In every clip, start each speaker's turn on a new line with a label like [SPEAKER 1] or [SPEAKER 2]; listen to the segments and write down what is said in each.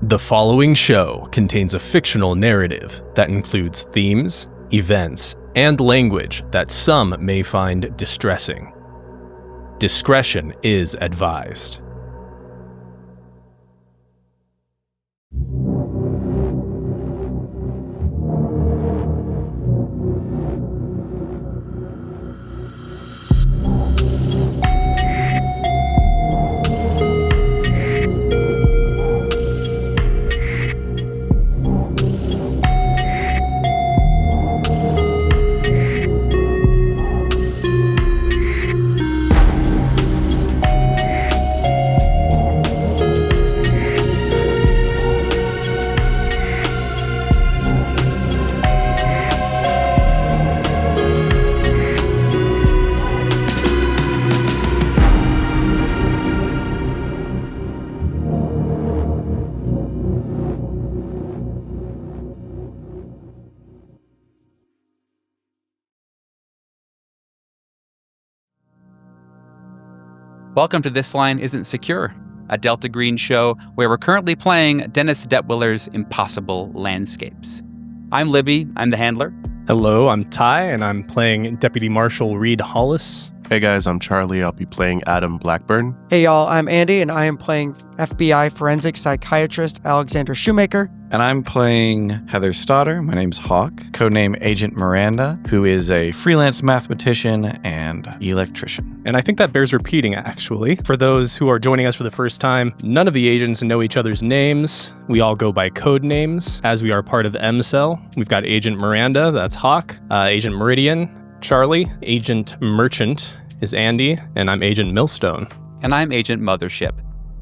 [SPEAKER 1] The following show contains a fictional narrative that includes themes, events, and language that some may find distressing. Discretion is advised.
[SPEAKER 2] Welcome to This Line Isn't Secure, a Delta Green show where we're currently playing Dennis Detwiller's Impossible Landscapes. I'm Libby, I'm the handler.
[SPEAKER 1] Hello, I'm Ty, and I'm playing Deputy Marshal Reed Hollis.
[SPEAKER 3] Hey guys, I'm Charlie. I'll be playing Adam Blackburn.
[SPEAKER 4] Hey y'all, I'm Andy, and I am playing FBI forensic psychiatrist Alexander Shoemaker.
[SPEAKER 5] And I'm playing Heather Stodder. My name's Hawk, codename Agent Miranda, who is a freelance mathematician and electrician.
[SPEAKER 1] And I think that bears repeating, actually. For those who are joining us for the first time, none of the agents know each other's names. We all go by code names, as we are part of M-Cell. We've got Agent Miranda, that's Hawk, Agent Meridian, Charlie, Agent Merchant is Andy, and I'm Agent Millstone.
[SPEAKER 2] And I'm Agent Mothership.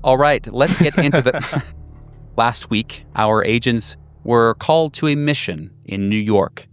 [SPEAKER 2] All right, let's get into the... Last week, our agents were called to a mission in New York.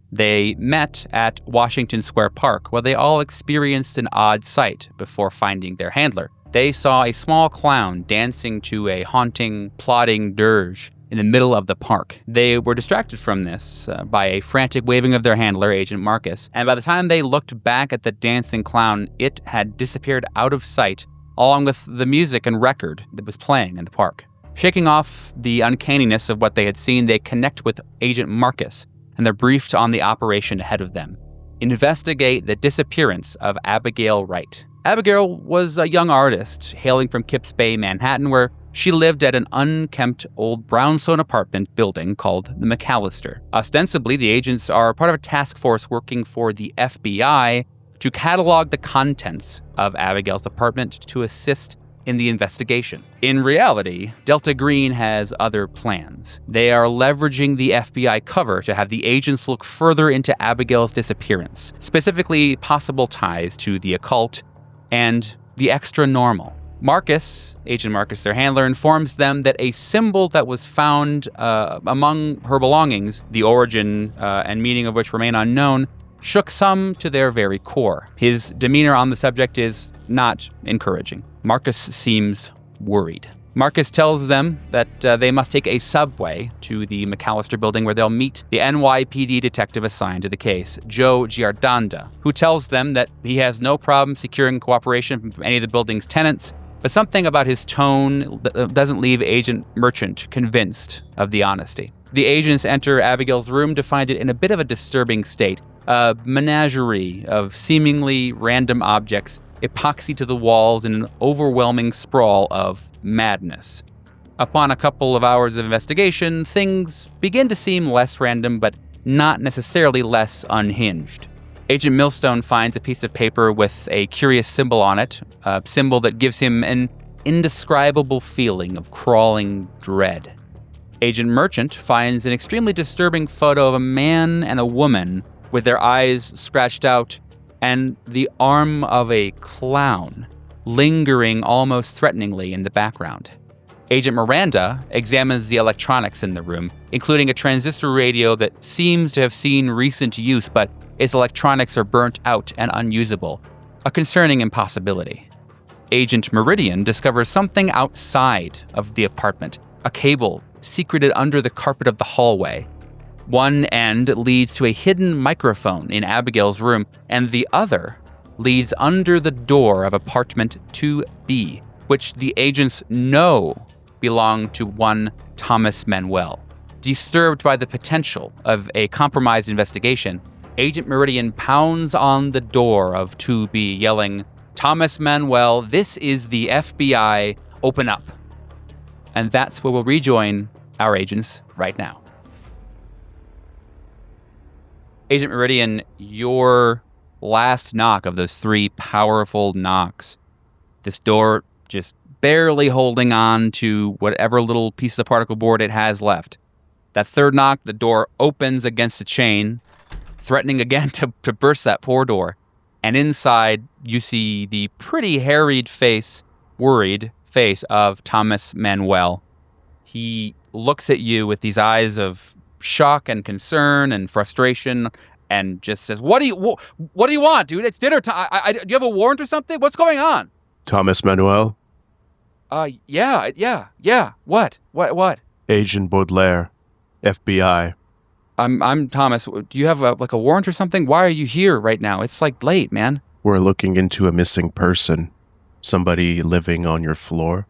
[SPEAKER 2] They met at Washington Square Park, where they all experienced an odd sight before finding their handler. They saw a small clown dancing to a haunting, plodding dirge in the middle of the park. They were distracted from this by a frantic waving of their handler, Agent Marcus, and by the time they looked back at the dancing clown, it had disappeared out of sight, along with the music and record that was playing in the park. Shaking off the uncanniness of what they had seen, they connect with Agent Marcus, and they're briefed on the operation ahead of them. Investigate the disappearance of Abigail Wright. Abigail was a young artist hailing from Kips Bay, Manhattan, where she lived at an unkempt old brownstone apartment building called the McAllister. Ostensibly, the agents are part of a task force working for the FBI to catalog the contents of Abigail's apartment to assist in the investigation. In reality, Delta Green has other plans. They are leveraging the FBI cover to have the agents look further into Abigail's disappearance, specifically possible ties to the occult and the extra normal. Agent Marcus, their handler, informs them that a symbol that was found among her belongings, the origin and meaning of which remain unknown, shook some to their very core. His demeanor on the subject is not encouraging. Marcus seems worried. Marcus tells them that they must take a subway to the McAllister building where they'll meet the NYPD detective assigned to the case, Joe Giardanda, who tells them that he has no problem securing cooperation from any of the building's tenants, but something about his tone doesn't leave Agent Merchant convinced of the honesty. The agents enter Abigail's room to find it in a bit of a disturbing state, a menagerie of seemingly random objects epoxy to the walls in an overwhelming sprawl of madness. Upon a couple of hours of investigation, things begin to seem less random, but not necessarily less unhinged. Agent Millstone finds a piece of paper with a curious symbol on it, a symbol that gives him an indescribable feeling of crawling dread. Agent Merchant finds an extremely disturbing photo of a man and a woman with their eyes scratched out and the arm of a clown lingering almost threateningly in the background. Agent Miranda examines the electronics in the room, including a transistor radio that seems to have seen recent use, but its electronics are burnt out and unusable, a concerning impossibility. Agent Meridian discovers something outside of the apartment, a cable secreted under the carpet of the hallway. One end leads to a hidden microphone in Abigail's room, and the other leads under the door of apartment 2B, which the agents know belong to one Thomas Manuel. Disturbed by the potential of a compromised investigation, Agent Meridian pounds on the door of 2B, yelling, "Thomas Manuel, this is the FBI, open up." And that's where we'll rejoin our agents right now. Agent Meridian, your last knock of those 3 powerful knocks, this door just barely holding on to whatever little piece of particle board it has left. That 3rd knock, the door opens against a chain, threatening again to burst that poor door. And inside, you see the pretty harried face, worried face of Thomas Manuel. He looks at you with these eyes of shock and concern and frustration and just says, What do you want, dude? It's dinner time. Do you have a warrant or something? What's going on?
[SPEAKER 3] Thomas Manuel?
[SPEAKER 2] Yeah. What?
[SPEAKER 3] Agent Baudelaire, FBI.
[SPEAKER 2] I'm Thomas. Do you have a warrant or something? Why are you here right now? It's like late, man.
[SPEAKER 3] We're looking into a missing person. Somebody living on your floor.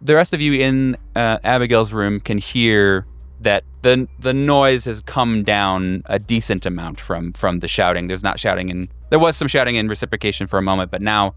[SPEAKER 2] The rest of you in Abigail's room can hear that the noise has come down a decent amount from the shouting. There was some shouting in reciprocation for a moment, but now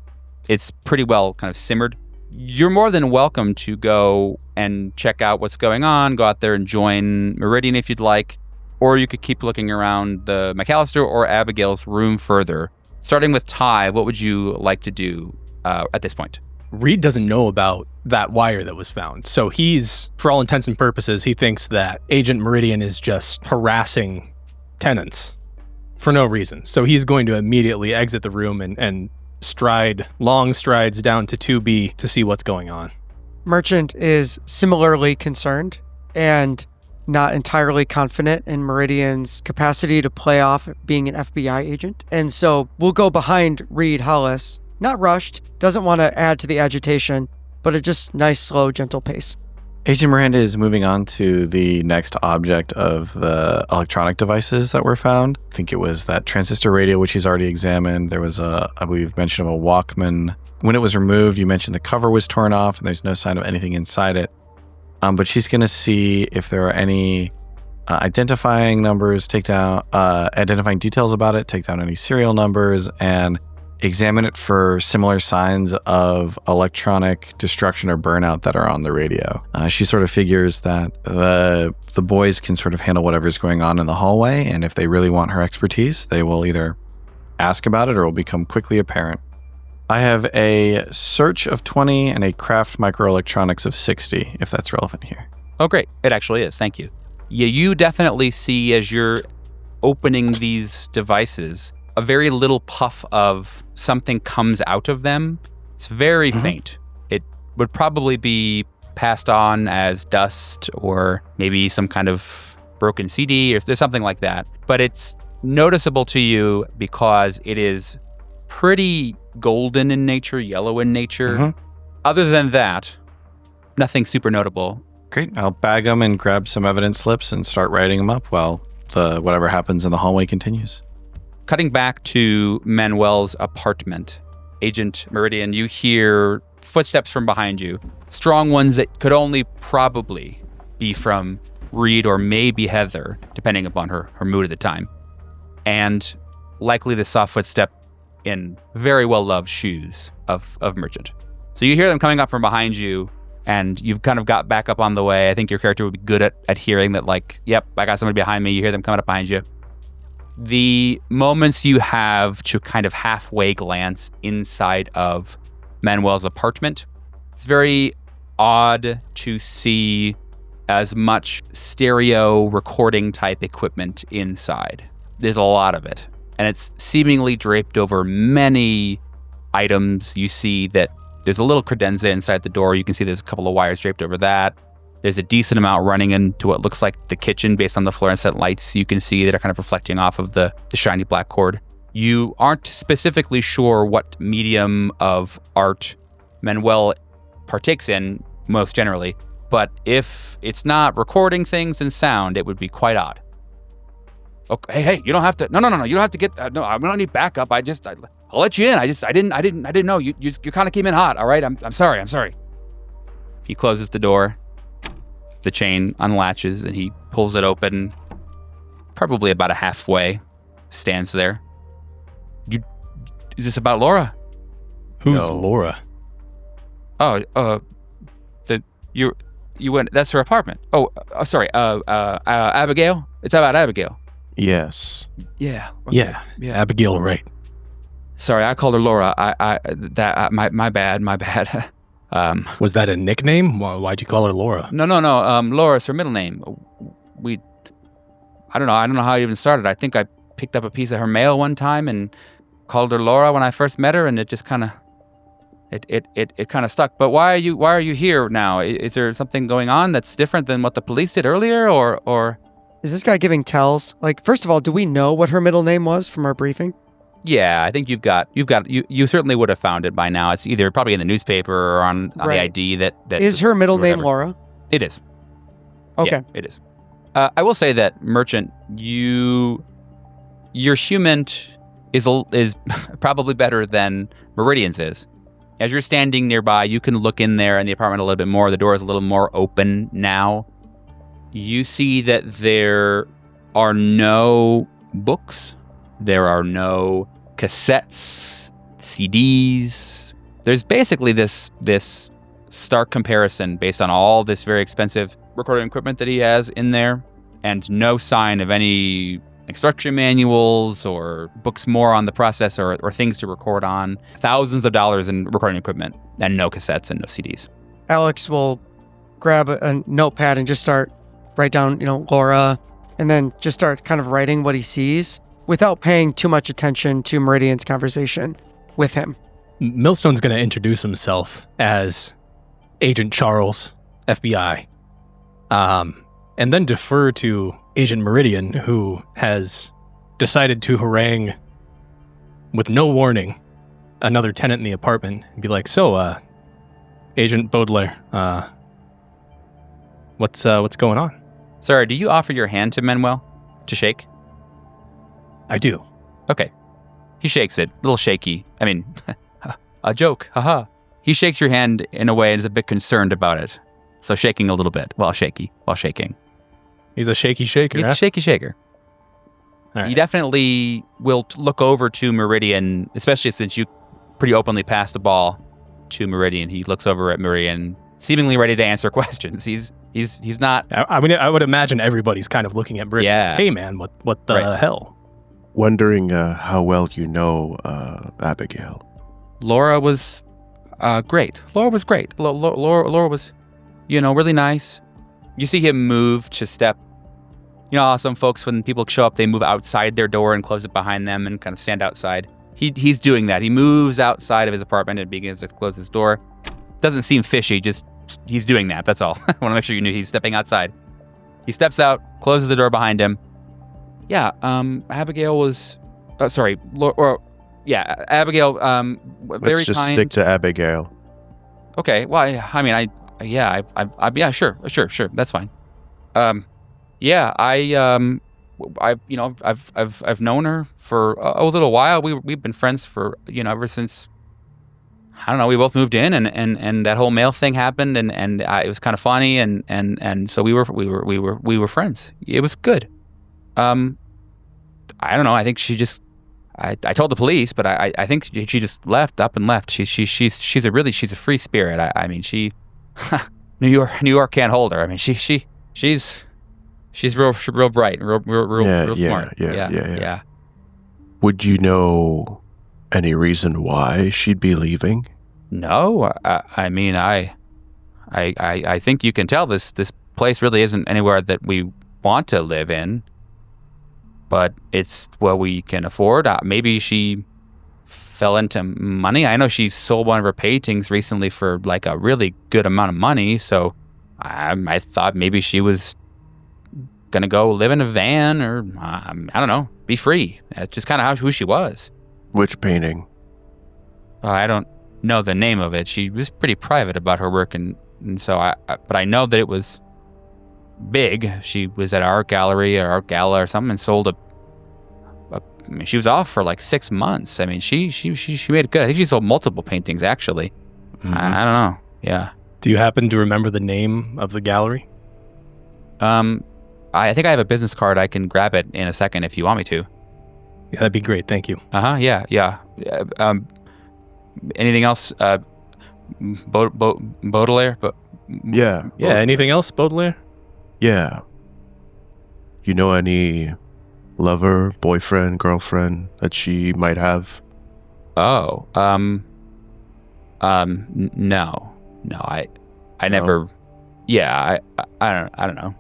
[SPEAKER 2] it's pretty well kind of simmered. You're more than welcome to go and check out what's going on, go out there and join Meridian if you'd like, or you could keep looking around the McAllister or Abigail's room further. Starting with Ty, what would you like to do at this point?
[SPEAKER 1] Reed doesn't know about that wire that was found. So he's, for all intents and purposes, he thinks that Agent Meridian is just harassing tenants for no reason. So he's going to immediately exit the room and stride long strides down to 2B to see what's going on.
[SPEAKER 4] Merchant is similarly concerned and not entirely confident in Meridian's capacity to play off being an FBI agent. And so we'll go behind Reed Hollis, not rushed, doesn't want to add to the agitation, but a just nice, slow, gentle pace.
[SPEAKER 5] Agent Miranda is moving on to the next object of the electronic devices that were found. I think it was that transistor radio, which he's already examined. There was I believe, mention of a Walkman. When it was removed, you mentioned the cover was torn off and there's no sign of anything inside it. But she's going to see if there are any identifying numbers, identifying details about it, take down any serial numbers, and examine it for similar signs of electronic destruction or burnout that are on the radio. She sort of figures that the boys can sort of handle whatever's going on in the hallway, and if they really want her expertise, they will either ask about it or it will become quickly apparent. I have a search of 20 and a craft microelectronics of 60, if that's relevant here.
[SPEAKER 2] Oh, great. It actually is. Thank you. Yeah, you definitely see as you're opening these devices, a very little puff of something comes out of them. It's very faint. It would probably be passed on as dust or maybe some kind of broken CD or there's something like that. But it's noticeable to you because it is pretty golden in nature, yellow in nature. Other than that, nothing super notable.
[SPEAKER 5] Great. I'll bag them and grab some evidence slips and start writing them up while whatever happens in the hallway continues.
[SPEAKER 2] Cutting back to Manuel's apartment, Agent Meridian, you hear footsteps from behind you. Strong ones that could only probably be from Reed or maybe Heather, depending upon her mood at the time. And likely the soft footstep in very well-loved shoes of Merchant. So you hear them coming up from behind you, and you've kind of got back up on the way. I think your character would be good at hearing that, like, yep, I got somebody behind me. You hear them coming up behind you. The moments you have to kind of halfway glance inside of Manuel's apartment, it's very odd to see as much stereo recording type equipment inside. There's a lot of it. And it's seemingly draped over many items. You see that there's a little credenza inside the door. You can see there's a couple of wires draped over that. There's a decent amount running into what looks like the kitchen based on the fluorescent lights you can see that are kind of reflecting off of the shiny black cord. You aren't specifically sure what medium of art Manuel partakes in most generally, but if it's not recording things and sound, it would be quite odd. Okay, hey, you don't have to. No, you don't have to get. No, I don't need backup. I'll let you in. I didn't know. You kind of came in hot. All right, I'm sorry. He closes the door. The chain unlatches and he pulls it open, probably about a halfway, stands there. Is this about Laura?
[SPEAKER 1] Who's
[SPEAKER 3] No.
[SPEAKER 1] Laura?
[SPEAKER 2] Oh, you went. That's her apartment. Oh, sorry. Abigail. It's about Abigail.
[SPEAKER 3] Yes.
[SPEAKER 2] Yeah.
[SPEAKER 1] Yeah, Abigail, right.
[SPEAKER 2] Sorry, I called her Laura. My bad.
[SPEAKER 1] Was that a nickname? Why'd you call her Laura?
[SPEAKER 2] No. Laura's her middle name. I don't know how it even started. I think I picked up a piece of her mail one time and called her Laura when I first met her, and it just kind of it kind of stuck. But why are you here now? Is there something going on that's different than what the police did earlier, or?
[SPEAKER 4] Is this guy giving tells? Like, first of all, do we know what her middle name was from our briefing?
[SPEAKER 2] Yeah, I think you certainly would have found it by now. It's either probably in the newspaper or on the ID that
[SPEAKER 4] is her middle name
[SPEAKER 2] whatever.
[SPEAKER 4] Laura?
[SPEAKER 2] It is.
[SPEAKER 4] Okay.
[SPEAKER 2] Yeah, it is. I will say that Merchant, your human is probably better than Meridian's is. As you're standing nearby, you can look in there in the apartment a little bit more. The door is a little more open now. You see that there are no books. There are no cassettes, CDs. There's basically this stark comparison based on all this very expensive recording equipment that he has in there, and no sign of any instruction manuals or books more on the process or things to record on. Thousands of dollars in recording equipment and no cassettes and no CDs.
[SPEAKER 4] Alex will grab a notepad and just write down, Laura, and then just start kind of writing what he sees without paying too much attention to Meridian's conversation with him.
[SPEAKER 1] Millstone's going to introduce himself as Agent Charles, FBI, and then defer to Agent Meridian, who has decided to harangue, with no warning, another tenant in the apartment and be like, "So, Agent Baudelaire, what's going on?"
[SPEAKER 2] Sorry, do you offer your hand to Manuel to shake?
[SPEAKER 1] I do.
[SPEAKER 2] Okay. He shakes it, a little shaky. I mean, a joke, haha. He shakes your hand in a way and is a bit concerned about it. So shaking a little bit while shaking.
[SPEAKER 1] He's a shaky shaker.
[SPEAKER 2] He's
[SPEAKER 1] huh?
[SPEAKER 2] a shaky shaker.
[SPEAKER 1] All right.
[SPEAKER 2] He definitely will look over to Meridian, especially since you pretty openly passed the ball to Meridian. He looks over at Meridian, seemingly ready to answer questions. He's not.
[SPEAKER 1] I mean, I would imagine everybody's kind of looking at Meridian.
[SPEAKER 2] Yeah.
[SPEAKER 1] Hey, man, what the hell?
[SPEAKER 3] Wondering how well you know Abigail.
[SPEAKER 2] Laura was great. Laura was great. Laura was, really nice. You see him move to step. Some folks, when people show up, they move outside their door and close it behind them and kind of stand outside. He's doing that. He moves outside of his apartment and begins to close his door. Doesn't seem fishy, just he's doing that. That's all. I want to make sure you knew he's stepping outside. He steps out, closes the door behind him. Yeah, Abigail was... Abigail, very kind.
[SPEAKER 3] Let's just stick to Abigail.
[SPEAKER 2] Okay, well, sure, that's fine. I've known her for a little while. We've been friends for ever since. I don't know. We both moved in, and that whole mail thing happened, and it was kind of funny, and so we were friends. It was good. I don't know. I think she just. I told the police, but I think she just left. She's a free spirit. I mean, she. New York can't hold her. I mean, she's real bright, real smart. Yeah.
[SPEAKER 3] Would you know any reason why she'd be leaving?
[SPEAKER 2] No, I mean, I think you can tell this place really isn't anywhere that we want to live in, but it's what we can afford. Maybe she fell into money. I know she sold one of her paintings recently for like a really good amount of money, so I thought maybe she was gonna go live in a van or I don't know, be free. That's just kind of who she was.
[SPEAKER 3] Which painting?
[SPEAKER 2] I don't know the name of it. She was pretty private about her work, and so but I know that it was big. She was at an art gallery or art gala or something and sold I mean, she was off for like 6 months. I mean, she made it good. I think she sold multiple paintings actually.
[SPEAKER 3] Mm-hmm.
[SPEAKER 2] I don't know. Yeah.
[SPEAKER 1] Do you happen to remember the name of the gallery?
[SPEAKER 2] I think I have a business card. I can grab it in a second if you want me to.
[SPEAKER 1] Yeah, that'd be great. Thank you.
[SPEAKER 2] Yeah. Anything else? Baudelaire?
[SPEAKER 3] Yeah.
[SPEAKER 1] Yeah, anything else, Baudelaire?
[SPEAKER 3] Yeah. You know any lover, boyfriend, girlfriend that she might have?
[SPEAKER 2] Oh, no, I never. Yeah, I don't know.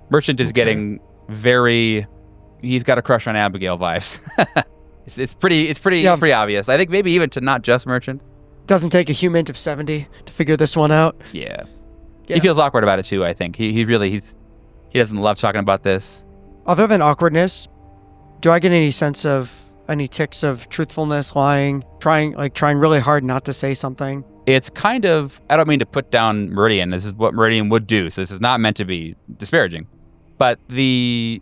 [SPEAKER 2] Merchant is getting very. He's got a crush on Abigail vibes. it's pretty obvious. I think maybe even to not just Merchant.
[SPEAKER 4] Doesn't take a human of 70 to figure this one out.
[SPEAKER 2] Yeah. He feels awkward about it too. I think he doesn't love talking about this.
[SPEAKER 4] Other than awkwardness, do I get any sense of any tics of truthfulness, lying, trying really hard not to say something?
[SPEAKER 2] It's kind of, I don't mean to put down Meridian. This is what Meridian would do. So this is not meant to be disparaging. But the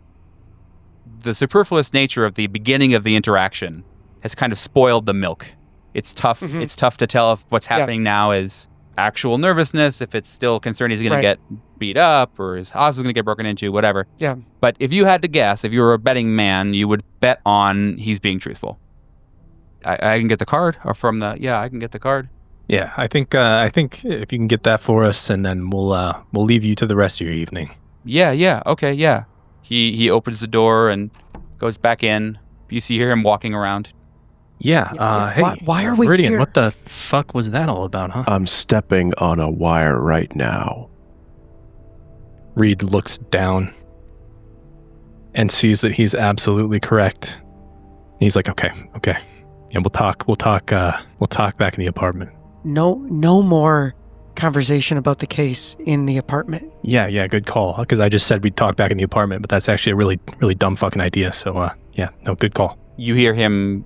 [SPEAKER 2] superfluous nature of the beginning of the interaction has kind of spoiled the milk. It's tough. Mm-hmm. It's tough to tell if what's happening now is actual nervousness, if it's still concerned he's going to get beat up or his house is going to get broken into, whatever.
[SPEAKER 4] Yeah.
[SPEAKER 2] But if you had to guess, if you were a betting man, you would bet on he's being truthful. I can get the card, or from the I can get the card.
[SPEAKER 1] Yeah, I think if you can get that for us, and then we'll leave you to the rest of your evening.
[SPEAKER 2] Yeah. Okay. Yeah. He opens the door and goes back in. You hear him walking around.
[SPEAKER 1] Yeah. Hey,
[SPEAKER 4] why are we
[SPEAKER 1] Meridian,
[SPEAKER 4] here?
[SPEAKER 1] what the fuck was that all about, huh?
[SPEAKER 3] I'm stepping on a wire right now.
[SPEAKER 1] Reed looks down and sees that he's absolutely correct. He's like, okay. Yeah, we'll talk back in the apartment.
[SPEAKER 4] No more conversation about the case in the apartment.
[SPEAKER 1] Yeah, good call. Because I just said we'd talk back in the apartment, but that's actually a really, really dumb fucking idea. So, good call.
[SPEAKER 2] You hear him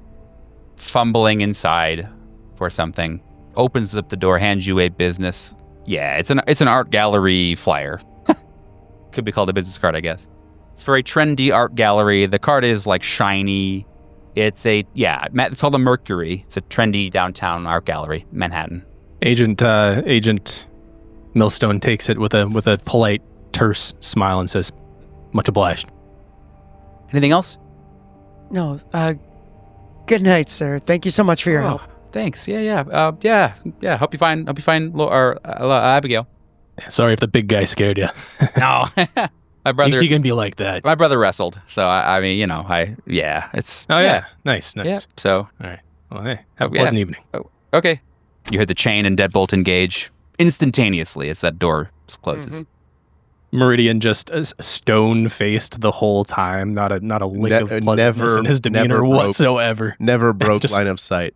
[SPEAKER 2] fumbling inside for something. Opens up the door, hands you a business. Yeah, it's an art gallery flyer. Could be called a business card, I guess. It's for a trendy art gallery. The card is like shiny. It's called a Mercury. It's a trendy downtown art gallery, Manhattan.
[SPEAKER 1] Agent Millstone takes it with a polite, terse smile and says, "Much obliged."
[SPEAKER 2] Anything else?
[SPEAKER 4] No. Good night, sir. Thank you so much for your help.
[SPEAKER 2] Thanks. Yeah. Hope you find Abigail.
[SPEAKER 1] Sorry if the big guy scared you.
[SPEAKER 2] No. My brother.
[SPEAKER 1] He can be like that.
[SPEAKER 2] My brother wrestled, so I mean, it's.
[SPEAKER 1] Oh yeah. Nice.
[SPEAKER 2] Yeah. So.
[SPEAKER 1] All right. Well, hey, have a pleasant evening.
[SPEAKER 2] Oh, okay. You hear the chain and deadbolt engage instantaneously as that door closes.
[SPEAKER 4] Mm-hmm.
[SPEAKER 1] Meridian just stone-faced the whole time, not a lick of pleasantness in his demeanor whatsoever.
[SPEAKER 3] Never broke line of sight.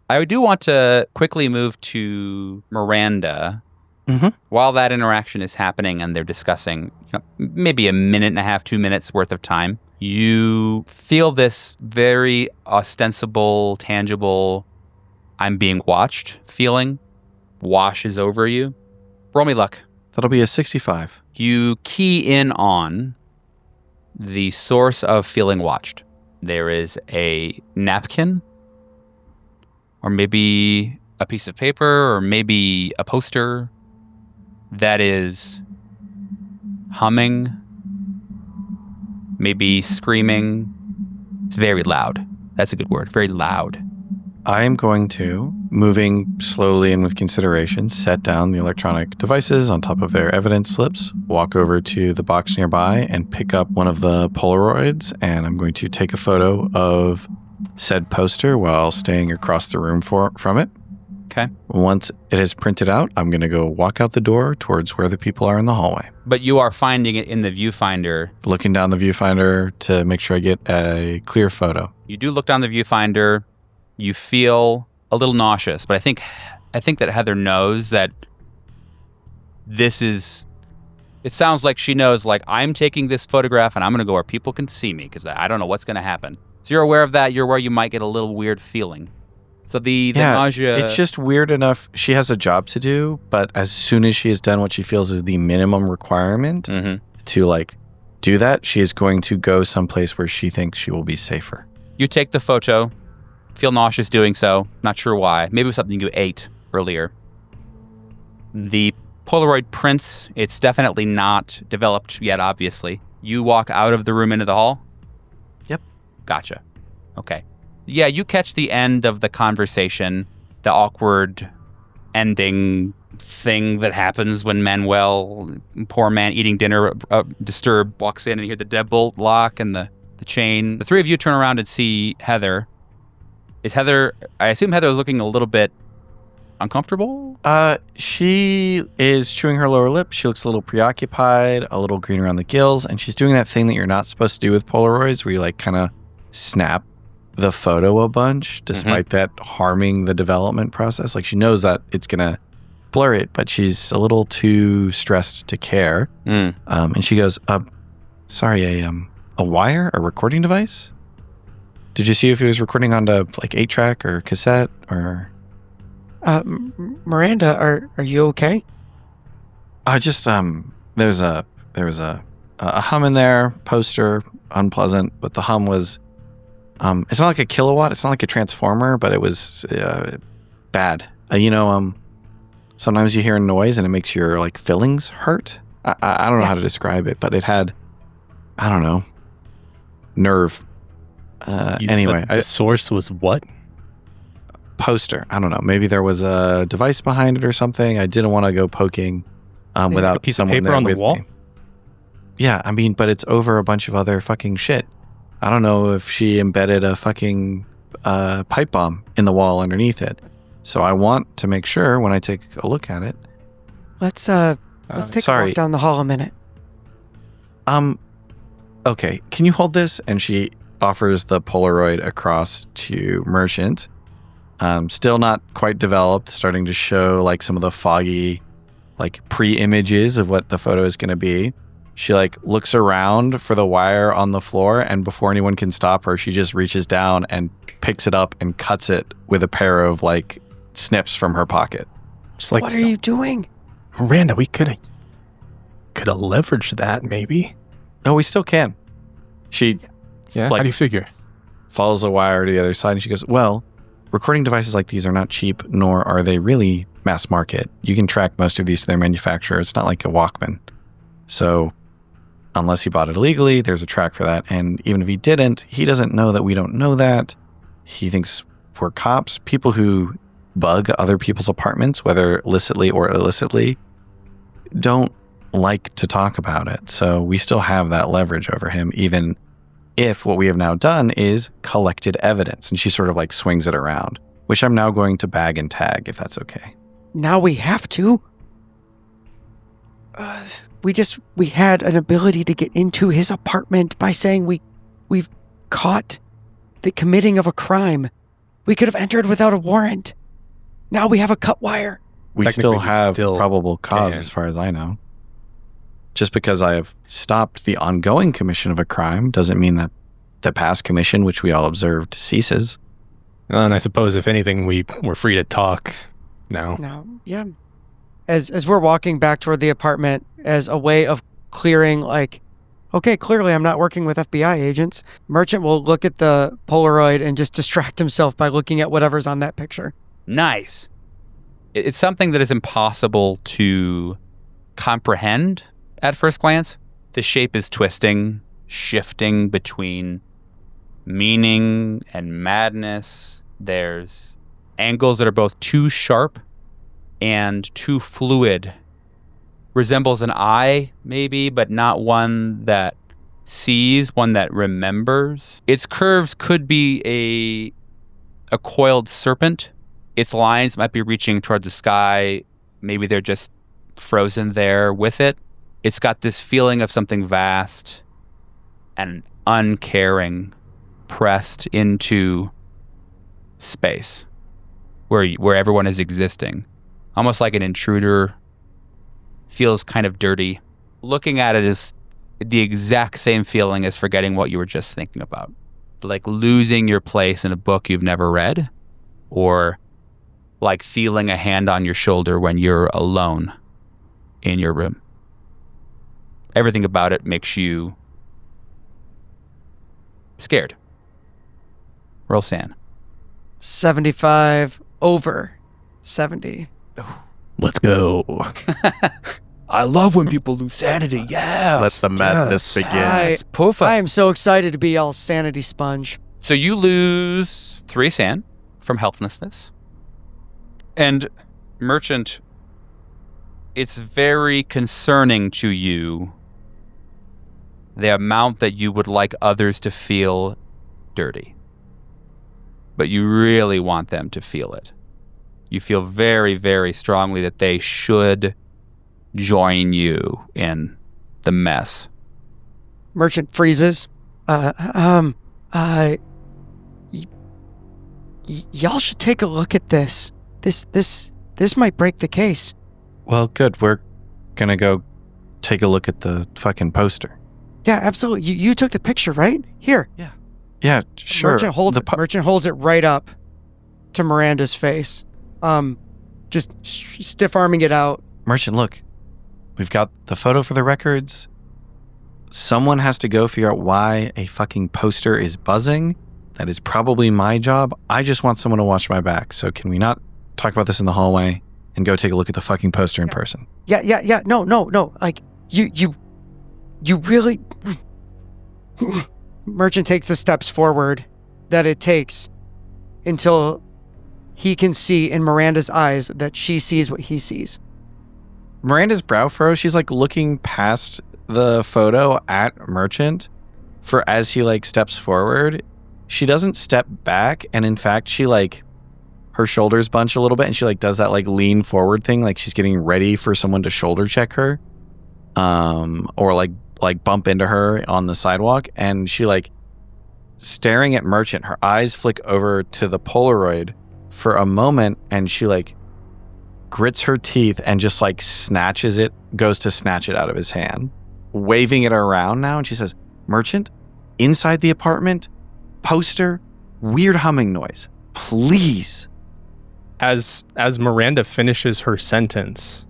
[SPEAKER 2] I do want to quickly move to Miranda.
[SPEAKER 1] Mm-hmm.
[SPEAKER 2] While that interaction is happening and they're discussing, maybe a minute and a half, 2 minutes worth of time, you feel this very ostensible, tangible, I'm being watched feeling washes over you. Roll me luck.
[SPEAKER 5] That'll be a 65.
[SPEAKER 2] You key in on the source of feeling watched. There is a napkin, or maybe a piece of paper, or maybe a poster that is humming, maybe screaming. It's very loud. That's a good word. Very loud.
[SPEAKER 5] I am going to, moving slowly and with consideration, set down the electronic devices on top of their evidence slips, walk over to the box nearby and pick up one of the Polaroids, and I'm going to take a photo of said poster while staying across the room from it.
[SPEAKER 2] Okay.
[SPEAKER 5] Once it is printed out, I'm going to go walk out the door towards where the people are in the hallway.
[SPEAKER 2] But you are finding it in the viewfinder.
[SPEAKER 5] Looking down the viewfinder to make sure I get a clear photo.
[SPEAKER 2] You do look down the viewfinder. You feel a little nauseous, but I think that Heather knows that this is. It sounds like she knows, like, I'm taking this photograph and I'm going to go where people can see me because I don't know what's going to happen. So you're aware of that. You're aware you might get a little weird feeling. So the nausea.
[SPEAKER 5] It's just weird enough. She has a job to do, but as soon as she has done what she feels is the minimum requirement to do that, she is going to go someplace where she thinks she will be safer.
[SPEAKER 2] You take the photo. Feel nauseous doing so. Not sure why. Maybe it was something you ate earlier. The Polaroid prints. It's definitely not developed yet, obviously. You walk out of the room into the hall?
[SPEAKER 5] Yep.
[SPEAKER 2] Gotcha. Okay. Yeah, you catch the end of the conversation, the awkward ending thing that happens when Manuel, poor man eating dinner, disturbed, walks in and you hear the deadbolt lock and the chain. The three of you turn around and see Heather. I assume Heather is looking a little bit uncomfortable?
[SPEAKER 5] She is chewing her lower lip. She looks a little preoccupied, a little green around the gills, and she's doing that thing that you're not supposed to do with Polaroids where you like kind of snap the photo a bunch despite that harming the development process. Like she knows that it's going to blur it, but she's a little too stressed to care. And she goes, sorry, a wire, a recording device? Did you see if it was recording onto like 8-track or cassette or...
[SPEAKER 4] Miranda, are you okay?
[SPEAKER 5] Just there was a hum in there, poster, unpleasant, but the hum was it's not like a kilowatt, it's not like a transformer, but it was bad. Sometimes you hear a noise and it makes your like fillings hurt. I don't know how to describe it, but it had, I don't know, nerve. Anyway,
[SPEAKER 1] the source was what?
[SPEAKER 5] Poster. I don't know. Maybe there was a device behind it or something. I didn't want to go poking without
[SPEAKER 1] a piece
[SPEAKER 5] someone
[SPEAKER 1] of paper
[SPEAKER 5] there
[SPEAKER 1] on the
[SPEAKER 5] with
[SPEAKER 1] wall.
[SPEAKER 5] me. Yeah, I mean, but it's over a bunch of other fucking shit. I don't know if she embedded a fucking pipe bomb in the wall underneath it. So I want to make sure when I take a look at it.
[SPEAKER 4] Let's take a walk down the hall a minute.
[SPEAKER 5] Okay, can you hold this? And she offers the Polaroid across to Merchant. Still not quite developed, starting to show like some of the foggy like pre-images of what the photo is going to be. She like looks around for the wire on the floor, and before anyone can stop her, she just reaches down and picks it up and cuts it with a pair of like snips from her pocket.
[SPEAKER 1] Just like,
[SPEAKER 4] what are you doing?
[SPEAKER 1] Miranda, we could have leveraged that maybe.
[SPEAKER 5] No, we still can. She
[SPEAKER 1] Yeah,
[SPEAKER 5] like,
[SPEAKER 1] how do you figure?
[SPEAKER 5] follows the wire to the other side, and she goes, well, recording devices like these are not cheap, nor are they really mass market. You can track most of these to their manufacturer. It's not like a Walkman. So unless he bought it illegally, there's a track for that. And even if he didn't, he doesn't know that we don't know that. He thinks we're cops. People who bug other people's apartments, whether illicitly or illicitly, don't like to talk about it. So we still have that leverage over him, even if what we have now done is collected evidence. And she sort of like swings it around, which I'm now going to bag and tag, if that's okay.
[SPEAKER 4] Now we have to? We had an ability to get into his apartment by saying we've caught the committing of a crime. We could have entered without a warrant. Now we have a cut wire.
[SPEAKER 5] We still have probable cause, as far as I know. Just because I have stopped the ongoing commission of a crime doesn't mean that the past commission, which we all observed, ceases.
[SPEAKER 1] And I suppose, if anything, we're free to talk now.
[SPEAKER 4] Now, yeah. As we're walking back toward the apartment as a way of clearing, like, okay, clearly I'm not working with FBI agents, Merchant will look at the Polaroid and just distract himself by looking at whatever's on that picture.
[SPEAKER 2] Nice. It's something that is impossible to comprehend at first glance. The shape is twisting, shifting between meaning and madness. There's angles that are both too sharp and too fluid. Resembles an eye, maybe, but not one that sees, one that remembers. Its curves could be a coiled serpent. Its lines might be reaching toward the sky. Maybe they're just frozen there with it. It's got this feeling of something vast and uncaring pressed into space where everyone is existing. Almost like an intruder. Feels kind of dirty. Looking at it is the exact same feeling as forgetting what you were just thinking about. Like losing your place in a book you've never read, or like feeling a hand on your shoulder when you're alone in your room. Everything about it makes you scared. Roll San.
[SPEAKER 4] 75 over 70.
[SPEAKER 1] Let's go.
[SPEAKER 2] I love when people lose sanity. Yeah.
[SPEAKER 3] Let the madness
[SPEAKER 1] Yes.
[SPEAKER 3] begin.
[SPEAKER 2] It's perfect.
[SPEAKER 4] I am so excited to be all sanity sponge.
[SPEAKER 2] So you lose 3 sand from helplessness. And Merchant, it's very concerning to you the amount that you would like others to feel dirty. But you really want them to feel it. You feel very, very strongly that they should join you in the mess.
[SPEAKER 4] Merchant freezes. Y'all should take a look at this. This might break the case.
[SPEAKER 5] Well, good. We're gonna go take a look at the fucking poster.
[SPEAKER 4] Yeah, absolutely. You took the picture, right? Here.
[SPEAKER 5] Yeah, sure.
[SPEAKER 4] Merchant holds it right up to Miranda's face. Just stiff arming it out.
[SPEAKER 5] Merchant, look. We've got the photo for the records. Someone has to go figure out why a fucking poster is buzzing. That is probably my job. I just want someone to watch my back. So can we not talk about this in the hallway and go take a look at the fucking poster in person?
[SPEAKER 4] Yeah. No. Like, you really... Merchant takes the steps forward that it takes until he can see in Miranda's eyes that she sees what he sees.
[SPEAKER 5] Miranda's brow furrows. She's like looking past the photo at Merchant for as he like steps forward. She doesn't step back, and in fact she like her shoulders bunch a little bit, and she like does that like lean forward thing, like she's getting ready for someone to shoulder check her, or like bump into her on the sidewalk. And she like staring at Merchant, her eyes flick over to the Polaroid for a moment, and she like grits her teeth and just like goes to snatch it out of his hand, waving it around now. And she says, Merchant, inside the apartment, poster, weird humming noise, please.
[SPEAKER 1] As Miranda finishes her sentence,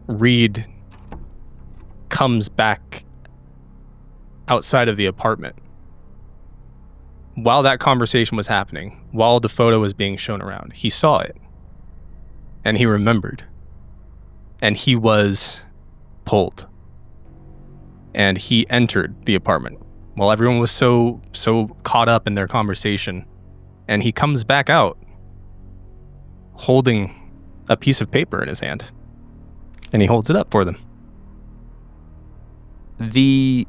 [SPEAKER 1] Reed comes back outside of the apartment. While that conversation was happening, while the photo was being shown around, he saw it. And he remembered. And he was pulled. And he entered the apartment while everyone was so caught up in their conversation. And he comes back out holding a piece of paper in his hand. And he holds it up for them.
[SPEAKER 2] The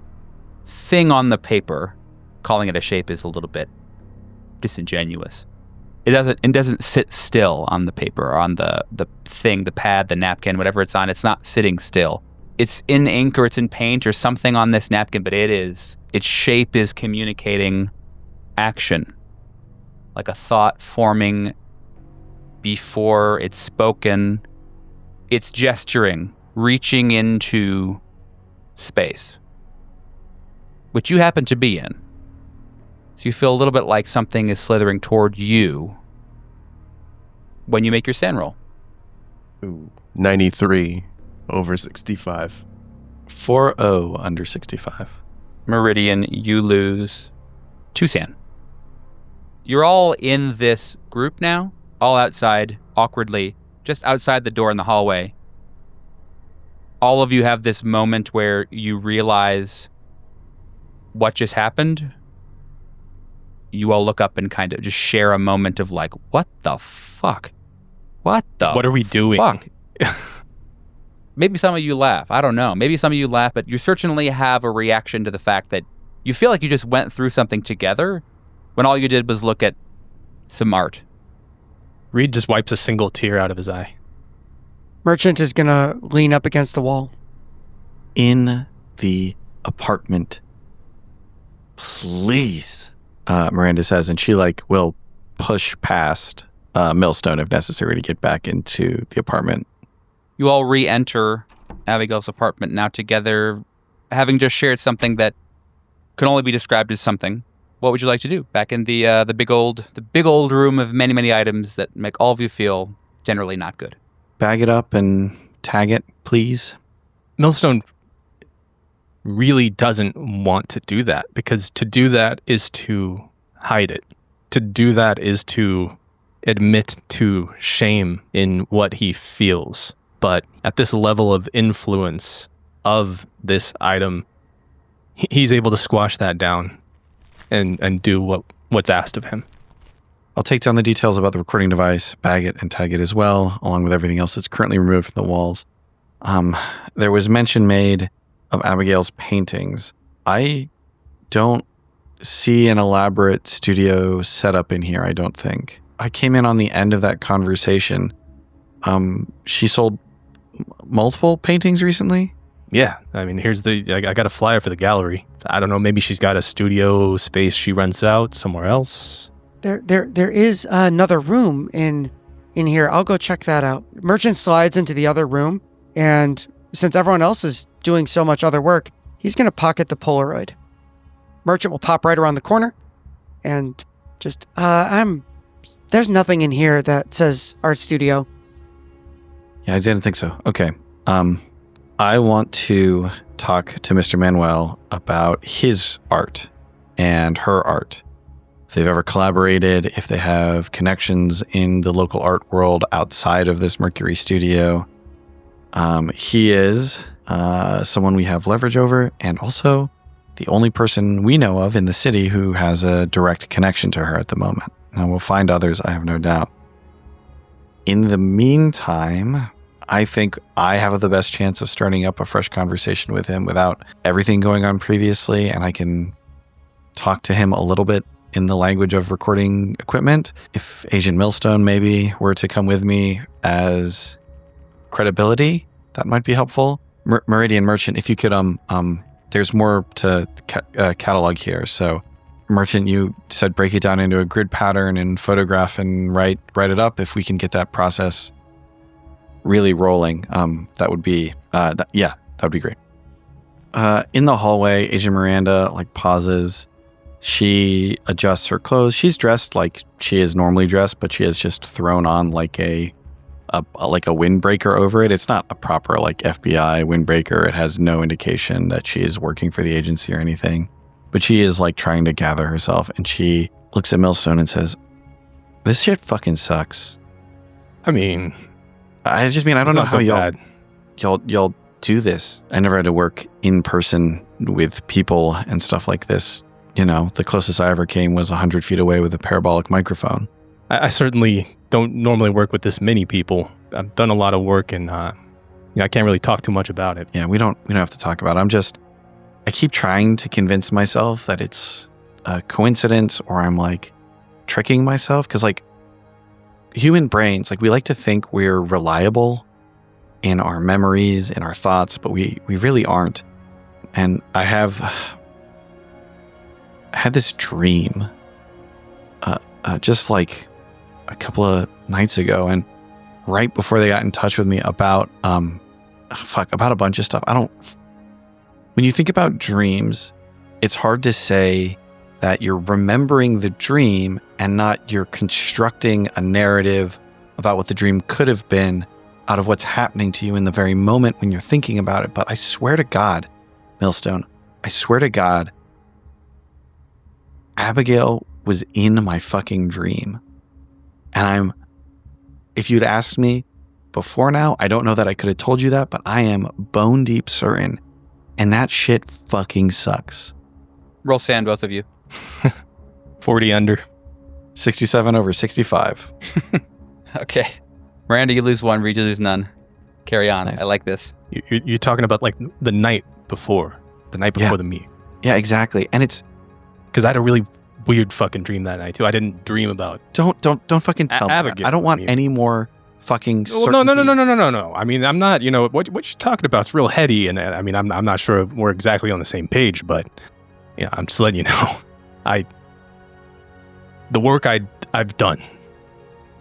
[SPEAKER 2] thing on the paper, calling it a shape is a little bit disingenuous. It doesn't sit still on the paper or on the thing, the pad, the napkin, whatever it's on. It's not sitting still. It's in ink or it's in paint or something on this napkin, but its shape is communicating action, like a thought forming before it's spoken. It's gesturing, reaching into space, which you happen to be in. So you feel a little bit like something is slithering toward you when you make your sand roll.
[SPEAKER 3] Ooh. 93 over 65.
[SPEAKER 5] 4-0 under 65.
[SPEAKER 2] Meridian, you lose 2 sand. You're all in this group now, all outside, awkwardly, just outside the door in the hallway. All of you have this moment where you realize what just happened. You all look up and kind of just share a moment of like, what the fuck? What
[SPEAKER 1] are we doing?
[SPEAKER 2] Fuck? Maybe some of you laugh. I don't know. Maybe some of you laugh, but you certainly have a reaction to the fact that you feel like you just went through something together when all you did was look at some art.
[SPEAKER 1] Reed just wipes a single tear out of his eye.
[SPEAKER 4] Merchant is going to lean up against the wall.
[SPEAKER 5] In the apartment, please, Miranda says, and she like will push past Millstone if necessary to get back into the apartment.
[SPEAKER 2] You all re-enter Abigail's apartment now together, having just shared something that can only be described as something. What would you like to do back in the big old room of many, many items that make all of you feel generally not good?
[SPEAKER 5] Bag it up and tag it, please.
[SPEAKER 1] Millstone really doesn't want to do that, because to do that is to hide it. To do that is to admit to shame in what he feels. But at this level of influence of this item, he's able to squash that down and do what's asked of him.
[SPEAKER 5] I'll take down the details about the recording device, bag it, and tag it as well, along with everything else that's currently removed from the walls. There was mention made of Abigail's paintings. I don't see an elaborate studio setup in here, I don't think. I came in on the end of that conversation. She sold multiple paintings recently?
[SPEAKER 1] Yeah, I mean, I got a flyer for the gallery. I don't know, maybe she's got a studio space she rents out somewhere else.
[SPEAKER 4] There is another room in here. I'll go check that out. Merchant slides into the other room, and since everyone else is doing so much other work, he's going to pocket the Polaroid. Merchant will pop right around the corner, and just, there's nothing in here that says art studio.
[SPEAKER 5] Yeah, I didn't think so. Okay. I want to talk to Mr. Manuel about his art and her art. If they've ever collaborated, if they have connections in the local art world outside of this Mercury studio. He is someone we have leverage over, and also the only person we know of in the city who has a direct connection to her at the moment. And we'll find others, I have no doubt. In the meantime, I think I have the best chance of starting up a fresh conversation with him without everything going on previously, and I can talk to him a little bit in the language of recording equipment. If Agent Millstone maybe were to come with me as credibility, that might be helpful. Meridian Merchant, if you could, there's more to catalog here. So Merchant, you said break it down into a grid pattern and photograph and write it up. If we can get that process really rolling, that would be that would be great. In the hallway, Agent Miranda pauses. She adjusts her clothes. She's dressed like she is normally dressed, but she has just thrown on a windbreaker over it. It's not a proper FBI windbreaker. It has no indication that she is working for the agency or anything. But she is trying to gather herself, and she looks at Millstone and says, "This shit fucking sucks."
[SPEAKER 1] I mean,
[SPEAKER 5] I don't know how y'all do this. I never had to work in person with people and stuff like this. The closest I ever came was 100 feet away with a parabolic microphone.
[SPEAKER 1] I certainly don't normally work with this many people. I've done a lot of work, and I can't really talk too much about it.
[SPEAKER 5] Yeah, we don't have to talk about it. I keep trying to convince myself that it's a coincidence, or I'm tricking myself, because human brains, we like to think we're reliable in our memories, in our thoughts, but we really aren't. And I had this dream just a couple of nights ago, and right before they got in touch with me about about a bunch of stuff. When you think about dreams, it's hard to say that you're remembering the dream and not you're constructing a narrative about what the dream could have been out of what's happening to you in the very moment when you're thinking about it. But I swear to God, Millstone, I swear to God, Abigail was in my fucking dream. And if you'd asked me before now, I don't know that I could have told you that, but I am bone deep certain. And that shit fucking sucks.
[SPEAKER 2] Roll sand, both of you.
[SPEAKER 1] 40 under.
[SPEAKER 5] 67 over 65.
[SPEAKER 2] Okay. Miranda, you lose one. Reed, you lose none. Carry on.
[SPEAKER 5] Nice.
[SPEAKER 2] I like this.
[SPEAKER 1] You're talking about the night before the meet.
[SPEAKER 5] Yeah, exactly. And it's
[SPEAKER 1] because I had a really weird fucking dream that night too. I didn't dream about.
[SPEAKER 5] Don't fucking tell me that. I don't want any more fucking certainty.
[SPEAKER 1] No. I mean, I'm not. What you're talking about is real heady, and I mean, I'm not sure if we're exactly on the same page, but yeah, I'm just letting you know. The work I've done,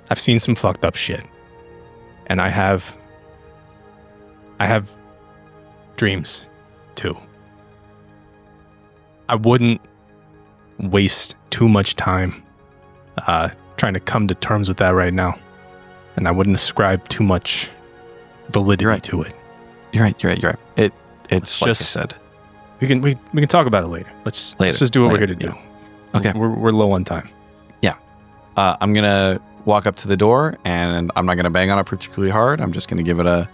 [SPEAKER 1] I've seen some fucked up shit, and I have dreams too. I wouldn't waste too much time trying to come to terms with that right now, and I wouldn't ascribe too much validity to it.
[SPEAKER 5] You're right. It's like I said.
[SPEAKER 1] We can talk about it later. Let's just do what we're here to do.
[SPEAKER 5] Okay.
[SPEAKER 1] We're low on time.
[SPEAKER 5] Yeah. I'm gonna walk up to the door, and I'm not going to bang on it particularly hard. I'm just going to give it a,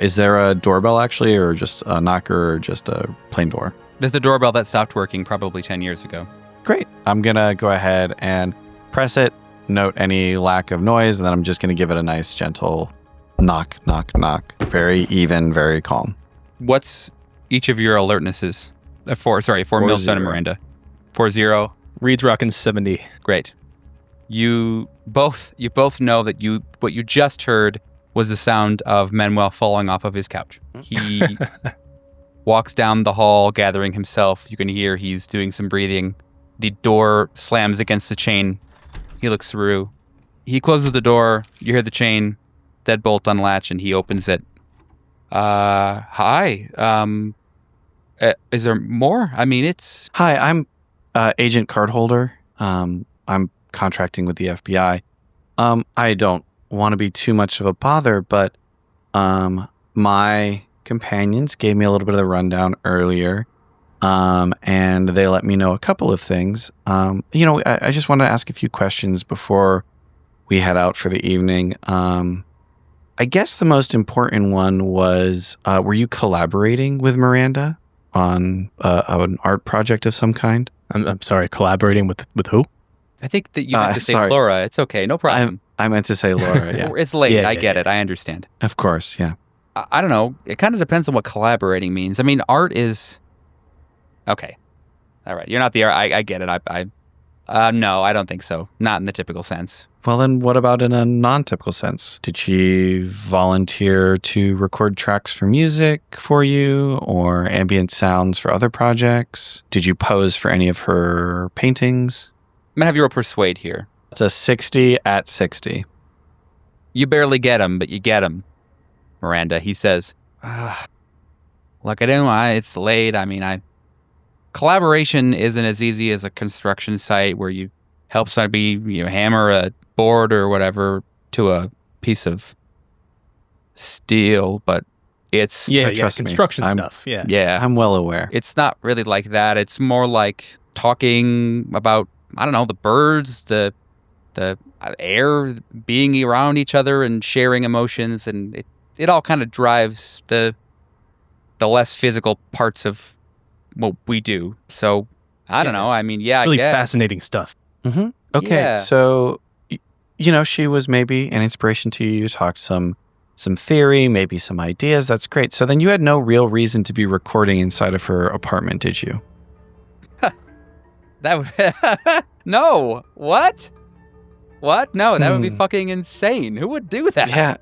[SPEAKER 5] is there a doorbell actually, or just a knocker, or just a plain door?
[SPEAKER 2] There's the doorbell that stopped working probably 10 years ago.
[SPEAKER 5] Great. I'm going to go ahead and press it, note any lack of noise, and then I'm just going to give it a nice, gentle knock, knock, knock. Very even, very calm.
[SPEAKER 2] What's each of your alertnesses? For Millstone and Miranda. 4-0.
[SPEAKER 1] Reed's rocking 70.
[SPEAKER 2] Great. You both know that what you just heard was the sound of Manuel falling off of his couch. He walks down the hall, gathering himself. You can hear he's doing some breathing. The door slams against the chain. He looks through. He closes the door. You hear the chain deadbolt unlatch, and he opens it. Hi. Is there more? I mean, it's...
[SPEAKER 5] Hi, I'm Agent Cardholder. I'm contracting with the FBI. I don't want to be too much of a bother, but my companions gave me a little bit of the rundown earlier, and they let me know a couple of things. I just wanted to ask a few questions before we head out for the evening. I guess the most important one was, were you collaborating with Miranda on an art project of some kind?
[SPEAKER 1] I'm sorry, collaborating with who?
[SPEAKER 2] I think that you meant to say
[SPEAKER 5] sorry.
[SPEAKER 2] Laura. It's okay, no problem.
[SPEAKER 5] I meant to say Laura, yeah.
[SPEAKER 2] It's late,
[SPEAKER 1] Yeah,
[SPEAKER 2] I get it, I understand.
[SPEAKER 5] Of course, yeah.
[SPEAKER 2] I don't know, it kind of depends on what collaborating means. I mean, art is... Okay. All right, you're not the art, I get it. No, I don't think so. Not in the typical sense.
[SPEAKER 5] Well, then what about in a non-typical sense? Did she volunteer to record tracks for music for you or ambient sounds for other projects? Did you pose for any of her paintings?
[SPEAKER 2] I'm going to have you roll Persuade here.
[SPEAKER 5] It's a 60 at 60.
[SPEAKER 2] You barely get him, but you get him, Miranda. He says, look at him, it's late. I mean, collaboration isn't as easy as a construction site where you help somebody hammer a board or whatever to a piece of steel, but it's...
[SPEAKER 5] trust me.
[SPEAKER 1] Construction stuff, yeah.
[SPEAKER 2] Yeah.
[SPEAKER 5] I'm well aware.
[SPEAKER 2] It's not really like that. It's more like talking about, I don't know, the birds, the air, being around each other and sharing emotions, and it all kind of drives the less physical parts of what we do. So, I don't know. I mean, yeah,
[SPEAKER 1] Really
[SPEAKER 2] I guess.
[SPEAKER 1] fascinating stuff.
[SPEAKER 5] Mm-hmm. Okay,
[SPEAKER 2] Yeah.
[SPEAKER 5] so, she was maybe an inspiration to you. You talked some theory, maybe some ideas. That's great. So then you had no real reason to be recording inside of her apartment, did you?
[SPEAKER 2] That would... No. What? No, that would be fucking insane. Who would do that?
[SPEAKER 5] Yeah.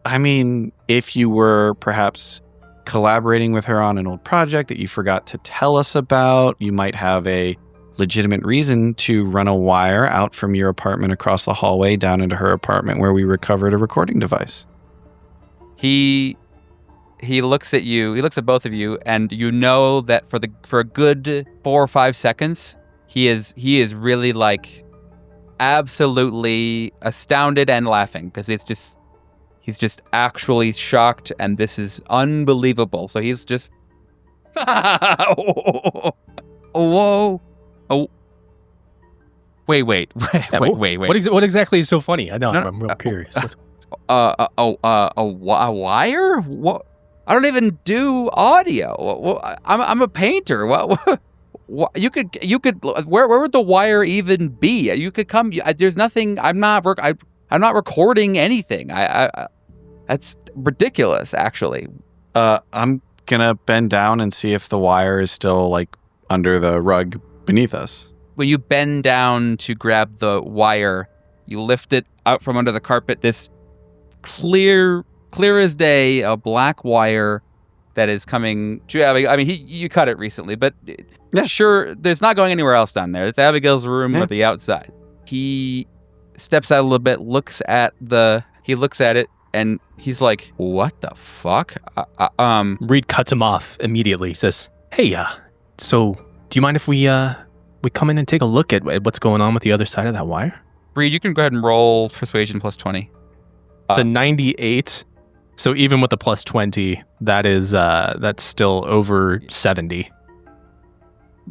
[SPEAKER 5] I mean, if you were perhaps collaborating with her on an old project that you forgot to tell us about, you might have a legitimate reason to run a wire out from your apartment across the hallway down into her apartment where we recovered a recording device.
[SPEAKER 2] He looks at you. He looks at both of you, and you know that for a good 4 or 5 seconds, he is really like absolutely astounded and laughing because he's just actually shocked, and this is unbelievable. So he's just whoa. Oh, wait.
[SPEAKER 1] What exactly is so funny? I know, I'm real curious.
[SPEAKER 2] A wire? What? I don't even do audio. I'm a painter. What? You could. Where would the wire even be? You could come. There's nothing. I'm not recording anything. That's ridiculous, actually.
[SPEAKER 5] I'm gonna bend down and see if the wire is still like under the rug beneath us.
[SPEAKER 2] When you bend down to grab the wire, you lift it out from under the carpet. This clear as day, a black wire that is coming to Abigail. I mean, you cut it recently, but
[SPEAKER 5] yeah.
[SPEAKER 2] Sure, there's not going anywhere else down there. It's Abigail's room at the outside. He steps out a little bit, looks at it, and he's like, "What the fuck?"
[SPEAKER 1] Reed cuts him off immediately. He says, "Hey, so do you mind if we come in and take a look at what's going on with the other side of that wire?"
[SPEAKER 2] Reed, you can go ahead and roll Persuasion plus 20.
[SPEAKER 1] It's a 98. So even with the plus 20, that's still over 70.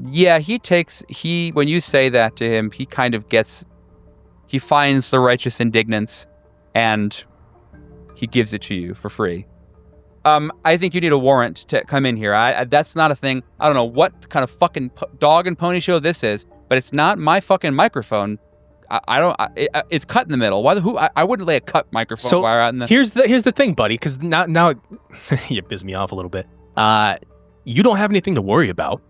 [SPEAKER 2] Yeah, when you say that to him, he kind of gets, He finds the righteous indignance, and he gives it to you for free. I think you need a warrant to come in here. That's not a thing. I don't know what kind of fucking dog and pony show this is, but it's not my fucking microphone. It's cut in the middle. I wouldn't lay a cut microphone wire out in the...
[SPEAKER 1] Here's the thing, buddy, because now you piss me off a little bit. You don't have anything to worry about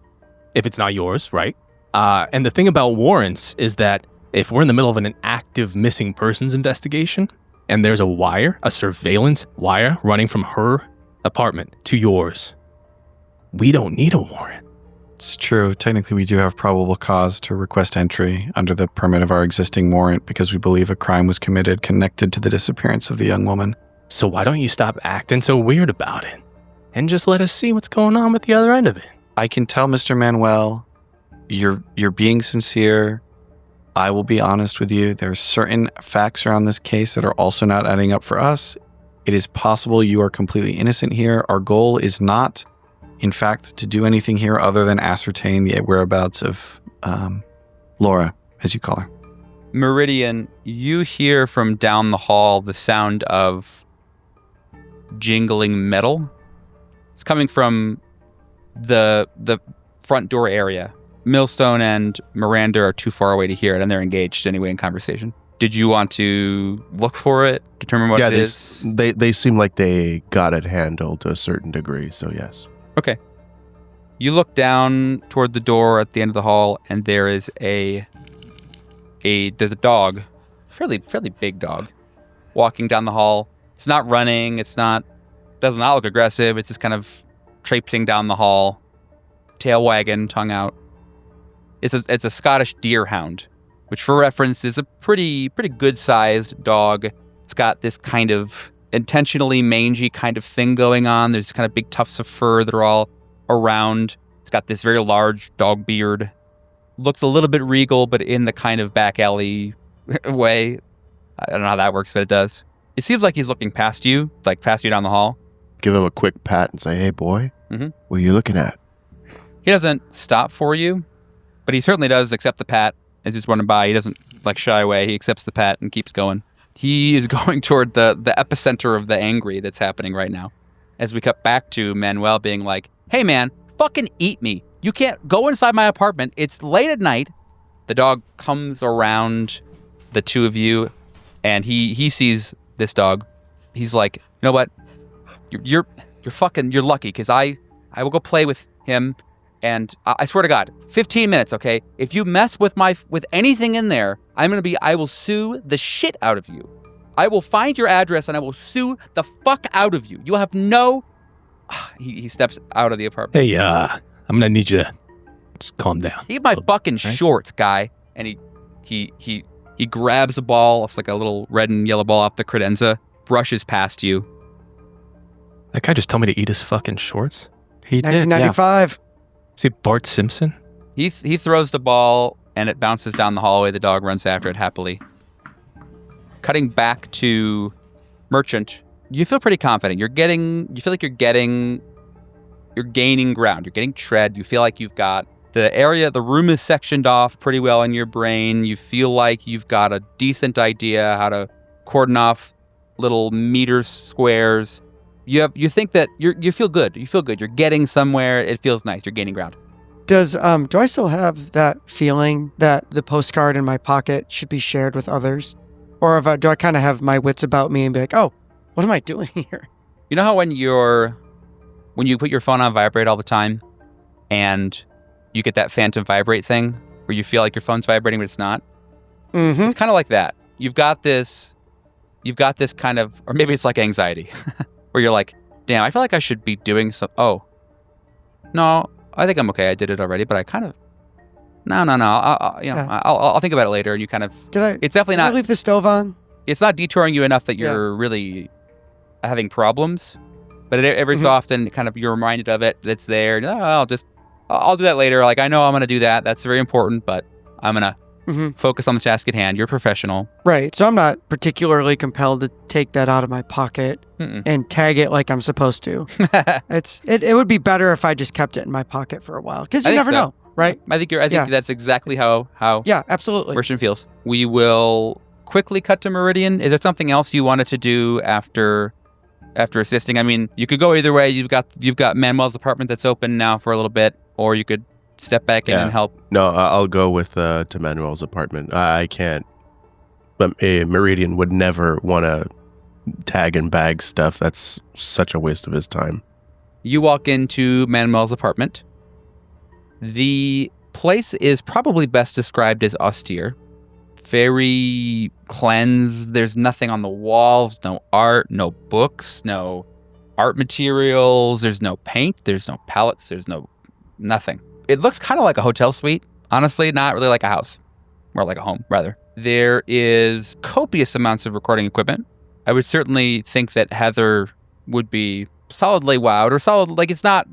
[SPEAKER 1] if it's not yours, right? And the thing about warrants is that if we're in the middle of an active missing persons investigation and there's a surveillance wire running from her apartment to yours, we don't need a warrant.
[SPEAKER 5] It's true. Technically, we do have probable cause to request entry under the permit of our existing warrant because we believe a crime was committed connected to the disappearance of the young woman.
[SPEAKER 1] So why don't you stop acting so weird about it and just let us see what's going on with the other end of it?
[SPEAKER 5] I can tell, Mr. Manuel, you're being sincere. I will be honest with you. There are certain facts around this case that are also not adding up for us. It is possible you are completely innocent here. Our goal is not, in fact, to do anything here other than ascertain the whereabouts of Laura, as you call her.
[SPEAKER 2] Meridian, you hear from down the hall the sound of jingling metal. It's coming from the front door area. Millstone and Miranda are too far away to hear it, and they're engaged anyway in conversation. Did you want to look for it, determine what it is?
[SPEAKER 3] They seem like they got it handled to a certain degree, so yes.
[SPEAKER 2] Okay. You look down toward the door at the end of the hall, and there is there's a dog, fairly big dog, walking down the hall. It's not running. Does not look aggressive. It's just kind of traipsing down the hall, tail wagging, tongue out. It's a Scottish deerhound, which for reference is a pretty good-sized dog. It's got this kind of intentionally mangy kind of thing going on. There's kind of big tufts of fur that are all around. It's got this very large dog beard. Looks a little bit regal, but in the kind of back alley way. I don't know how that works, but it does. It seems like he's looking past you down the hall.
[SPEAKER 3] Give him a quick pat and say, "Hey, boy, What are you looking at?"
[SPEAKER 2] He doesn't stop for you, but he certainly does accept the pat as he's running by. He doesn't shy away. He accepts the pat and keeps going. He is going toward the epicenter of the angry that's happening right now. As we cut back to Manuel being like, "Hey man, fucking eat me. You can't go inside my apartment. It's late at night." The dog comes around the two of you and he sees this dog. He's like, "You know what? You're lucky because I will go play with him. And I swear to God, 15 minutes, okay? If you mess with anything in there, I will sue the shit out of you. I will find your address and I will sue the fuck out of you. You have no..." He steps out of the apartment.
[SPEAKER 1] Hey, I'm gonna need you to just calm down.
[SPEAKER 2] Eat my fucking shorts, guy. And he grabs a ball. It's like a little red and yellow ball off the credenza, brushes past you.
[SPEAKER 1] That guy just told me to eat his fucking shorts?
[SPEAKER 5] He did,
[SPEAKER 4] 1995.
[SPEAKER 1] Is he Bart Simpson?
[SPEAKER 2] He throws the ball and it bounces down the hallway. The dog runs after it happily. Cutting back to Merchant, you feel pretty confident. You feel like you're gaining ground. You're getting tread. You feel like you've got the room is sectioned off pretty well in your brain. You feel like you've got a decent idea how to cordon off little meter squares. You think that you feel good. You feel good. You're getting somewhere. It feels nice. You're gaining ground.
[SPEAKER 4] Do I still have that feeling that the postcard in my pocket should be shared with others? Or do I kind of have my wits about me and be like, "Oh, what am I doing here?"
[SPEAKER 2] You know how when you put your phone on vibrate all the time and you get that phantom vibrate thing where you feel like your phone's vibrating but it's not?
[SPEAKER 4] Mm-hmm.
[SPEAKER 2] It's kind of like that. You've got this kind of, or maybe it's like anxiety where you're like, "Damn, I feel like I should be doing some, oh, no, I think I'm okay. I did it already, but I kind of, no. I'll think about it later." And you kind of, it's definitely not,
[SPEAKER 4] I leave the stove on?
[SPEAKER 2] It's not detouring you enough that you're really having problems, but every so often kind of you're reminded of it, that it's there. I'll do that later. Like, I know I'm going to do that. That's very important, but I'm going to focus on the task at hand. You're professional.
[SPEAKER 4] Right. So I'm not particularly compelled to take that out of my pocket and tag it like I'm supposed to. It would be better if I just kept it in my pocket for a while, because you never know, right?
[SPEAKER 2] I think that's exactly how
[SPEAKER 4] yeah, absolutely.
[SPEAKER 2] Merchant feels. We will quickly cut to Meridian. Is there something else you wanted to do after assisting? I mean, you could go either way. You've got Manuel's apartment that's open now for a little bit, or you could step back in and help.
[SPEAKER 3] No, I'll go with to Manuel's apartment. I can't. But Meridian would never want to tag and bag stuff. That's such a waste of his time.
[SPEAKER 2] You walk into Manuel's apartment. The place is probably best described as austere. Very cleansed. There's nothing on the walls, no art, no books, no art materials. There's no paint. There's no palettes. There's nothing. It looks kind of like a hotel suite. Honestly, not really like a house. More like a home, rather. There is copious amounts of recording equipment. I would certainly think that Heather would be solidly wowed, or